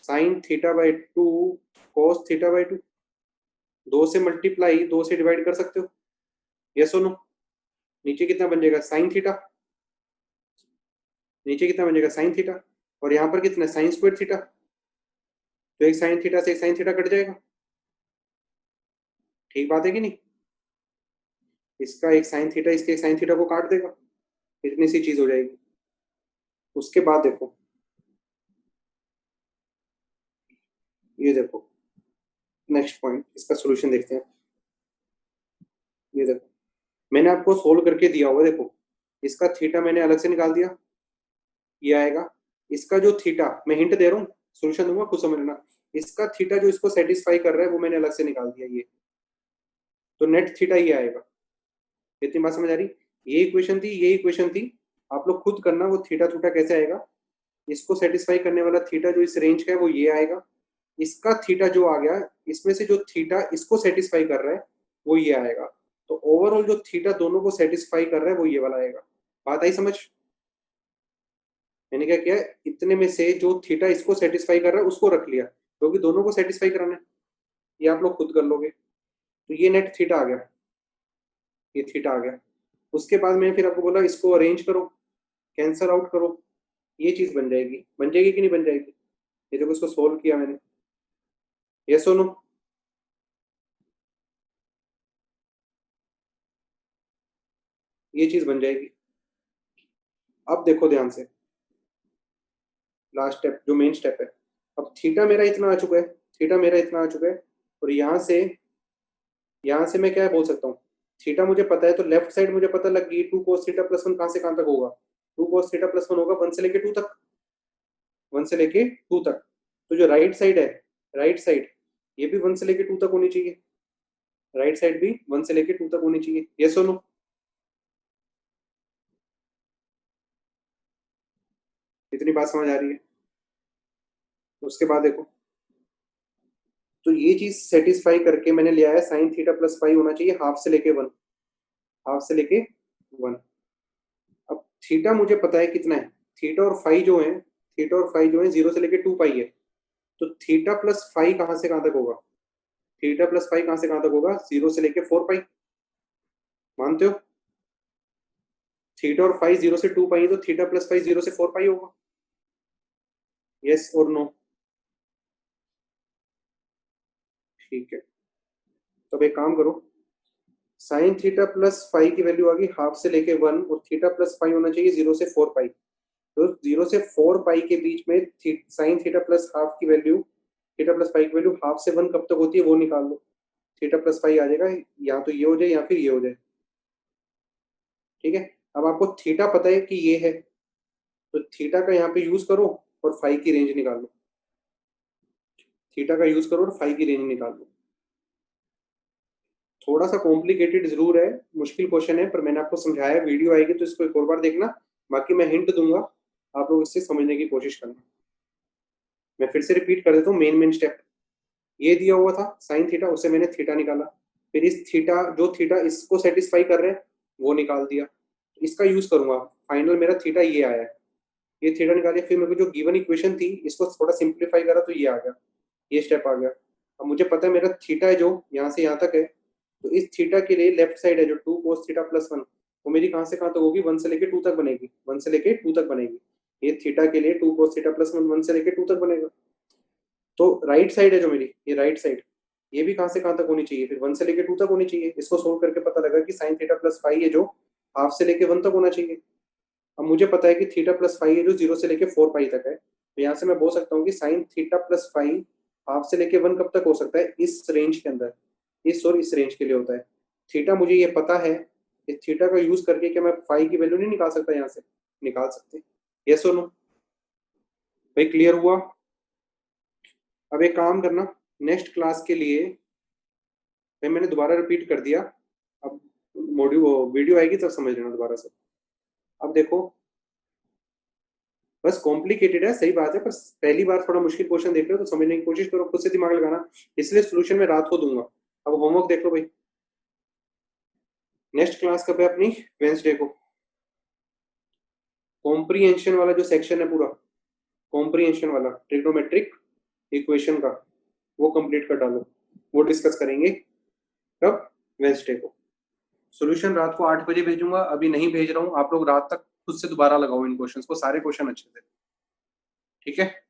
sin θ/2 cos θ/2। 2 से मल्टीप्लाई, 2 से डिवाइड कर सकते हो। यस और नो? नीचे कितना बन जाएगा, साइन थीटा। नीचे कितना बन जाएगा, साइन थीटा। और यहाँ पर कितना, साइन स्क्वायर थीटा। तो एक साइन थीटा से एक साइन थीटा कट जाएगा। ठीक बात है कि नहीं? इसका एक साइन थीटा इसके एक साइन थीटा को काट देगा, इतनी सी चीज हो जाएगी। उसके बाद देखो, ये देखो नेक्स्ट पॉइंट, इसका सोल्यूशन देखते हैं। ये देखो मैंने आपको सोल्व करके दिया हुआ है, देखो इसका थीटा मैंने अलग से निकाल दिया, ये आएगा। इसका जो थीटा, मैं हिंट दे रहा हूँ, सोल्यूशन दूंगा खुद समझ लेना। इसका थीटा जो इसको सेटिस्फाई कर रहा है वो मैंने अलग से निकाल दिया, ये तो नेट थीटा ये आएगा। इतनी बात समझ आ रही? ये इक्वेशन थी, ये इक्वेशन थी, आप लोग खुद करना वो थीटा थीटा कैसे आएगा। इसको सेटिस्फाई करने वाला थीटा जो इस रेंज का है वो ये आएगा। इसका थीटा जो आ गया, इसमें से जो थीटा इसको सेटिस्फाई कर रहा है वो ये आएगा। तो ओवरऑल जो थीटा दोनों को सेटिस्फाई कर रहा है वो ये वाला आएगा। बात आई समझ? मैंने क्या किया, इतने में से जो थीटा इसको सेटिस्फाई कर रहा है उसको रख लिया, क्योंकि दोनों को सेटिस्फाई कराना है। ये आप लोग खुद कर लोगे। तो ये नेट थीटा आ गया, ये थीटा आ गया। उसके बाद मैंने फिर आपको बोला इसको अरेंज करो, कैंसल आउट करो, ये चीज बन जाएगी। बन जाएगी कि नहीं बन जाएगी? ये देखो इसको सोल्व किया मैंने। यस और नो? ये चीज बन जाएगी। अब देखो ध्यान से, लास्ट स्टेप जो मेन स्टेप है। अब थीटा मेरा इतना आ चुका है, थीटा मेरा इतना आ चुका है, और यहाँ से मैं क्या बोल सकता हूँ, थीटा मुझे पता है, तो लेफ्ट साइड मुझे पता लग गई 2 cos थीटा प्लस 1 कहाँ से कहाँ तक होगा, 2 cos थीटा प्लस 1 होगा 1 से लेके 2 तक, 1 से लेके 2 तक। तो जो राइट साइड है, राइट साइड ये भी 1 से लेके 2 तक होनी चाहिए, राइट साइड भी 1 से लेके 2 तक होनी चाहिए। यस और नो? इतनी बात समझ आ रही है? उसके बाद देखो, तो ये चीज सेटिस्फाई करके मैंने लिया है साइन थीटा प्लस फाइव होना चाहिए हाफ से लेके 1, हाफ से लेके 1। अब थीटा मुझे पता है कितना है, थीटा और फाइव जो है, थीटा और फाइव जो है 0 से लेके 2 पाई है। तो थीटा प्लस फाइव कहां से कहां तक होगा, थीटा प्लस फाइव कहां से कहां तक होगा, 0 से लेके 4 पाई। मानते हो? थीटा और फाइव 0 से 2 पाई है, तो थीटा प्लस फाइव 0 से 4 पाई होगा। यस और नो? ठीक है, तो अब एक काम करो, साइन थीटा प्लस फाइव की वैल्यू आ गई हाफ से लेके 1, और थीटा प्लस फाइव होना चाहिए 0 से 4 पाई। तो 0 से 4 पाई के बीच में साइन थीटा प्लस हाफ की वैल्यू, थीटा प्लस फाइव की वैल्यू हाफ से 1 कब तक होती है वो निकाल लो। थीटा प्लस फाइव आ जाएगा, या तो ये हो जाए या फिर ये हो जाए। ठीक है, अब आपको थीटा पता है कि ये है, तो थीटा का यहाँ पे यूज करो और फाइव की रेंज निकाल लो। थीटा का यूज करो और फाइव की रेंज निकाल लो। थोड़ा सा कॉम्प्लिकेटेड जरूर है, मुश्किल क्वेश्चन है, पर मैंने आपको समझाया, वीडियो आएगी तो इसको एक और बार देखना, बाकी मैं हिंट दूंगा, आप लोग इससे समझने की कोशिश करना। मैं फिर से रिपीट कर देता हूँ, मेन स्टेप ये दिया हुआ था साइन थीटा, उससे मैंने थीटा निकाला, फिर इस थीटा, जो थीटा इसको सेटिस्फाई कर रहे हैं वो निकाल दिया, इसका यूज करूंगा, फाइनल मेरा थीटा ये आया है, ये थीटा निकालिए, फिर मेरे को जो गिवन इक्वेशन थी इसको थोड़ा सिंप्लीफाई करा तो ये आ गया, ये स्टेप आ गया। अब मुझे पता है मेरा थीटा है जो यहाँ से यहाँ तक है, तो इस थीटा के लिए लेफ्ट साइड है जो 2 cos थीटा प्लस 1, वो मेरी कहाँ से कहाँ तक होगी, 1 से लेके 2 तक बनेगी, 1 से लेके 2 तक बनेगी। ये थीटा के लिए 2 cos थीटा प्लस 1 1 से लेके 2 तक बनेगा। तो राइट साइड है जो मेरी, ये राइट साइड, ये भी कहाँ से कहाँ तक होनी चाहिए, फिर 1 से लेके 2 तक होनी चाहिए। इसको सोल्व करके पता लगा कि साइन थीटा प्लस फाइव है जो हाफ से लेके 1 तक होना चाहिए। अब मुझे पता है कि थीटा प्लस फाइव है जो 0 से लेके 4 पाई तक है, तो यहाँ से मैं बोल सकता हूँ कि sine theta plus five half से लेके 1 कब तक हो सकता है, इस रेंज के अंदर, इस और इस रेंज के लिए होता है। थीटा मुझे ये पता है, इस थीटा का यूज करके क्या मैं फाइव की वैल्यू नहीं निकाल सकता, यहाँ से निकाल सकते। यस और नो भाई, क्लियर हुआ? अब एक काम करना, नेक्स्ट क्लास के लिए भाई मैंने दोबारा रिपीट कर दिया, अब मॉड्यूल वीडियो आएगी तब समझ लेना दोबारा से। अब देखो, बस कॉम्प्लिकेटेड है सही बात है, पर पहली बार थोड़ा मुश्किल क्वेश्चन देख रहे हो तो समझने की कोशिश करो, खुद से दिमाग लगाना, इसलिए सोल्यूशन मैं रात को दूंगा। अब होमवर्क देख लो भाई, नेक्स्ट क्लास कब है अपनी, वेंसडे को। कॉम्प्रीहेंशन वाला जो सेक्शन है पूरा, कॉम्प्रीहेंशन वाला ट्रिग्नोमेट्रिक इक्वेशन का, वो कंप्लीट कर डालो, वो डिस्कस करेंगे कब, वेंसडे को। सॉल्यूशन रात को 8 बजे भेजूंगा, अभी नहीं भेज रहा हूँ, आप लोग रात तक खुद से दोबारा लगाओ इन क्वेश्चंस को, सारे क्वेश्चन अच्छे से, ठीक है।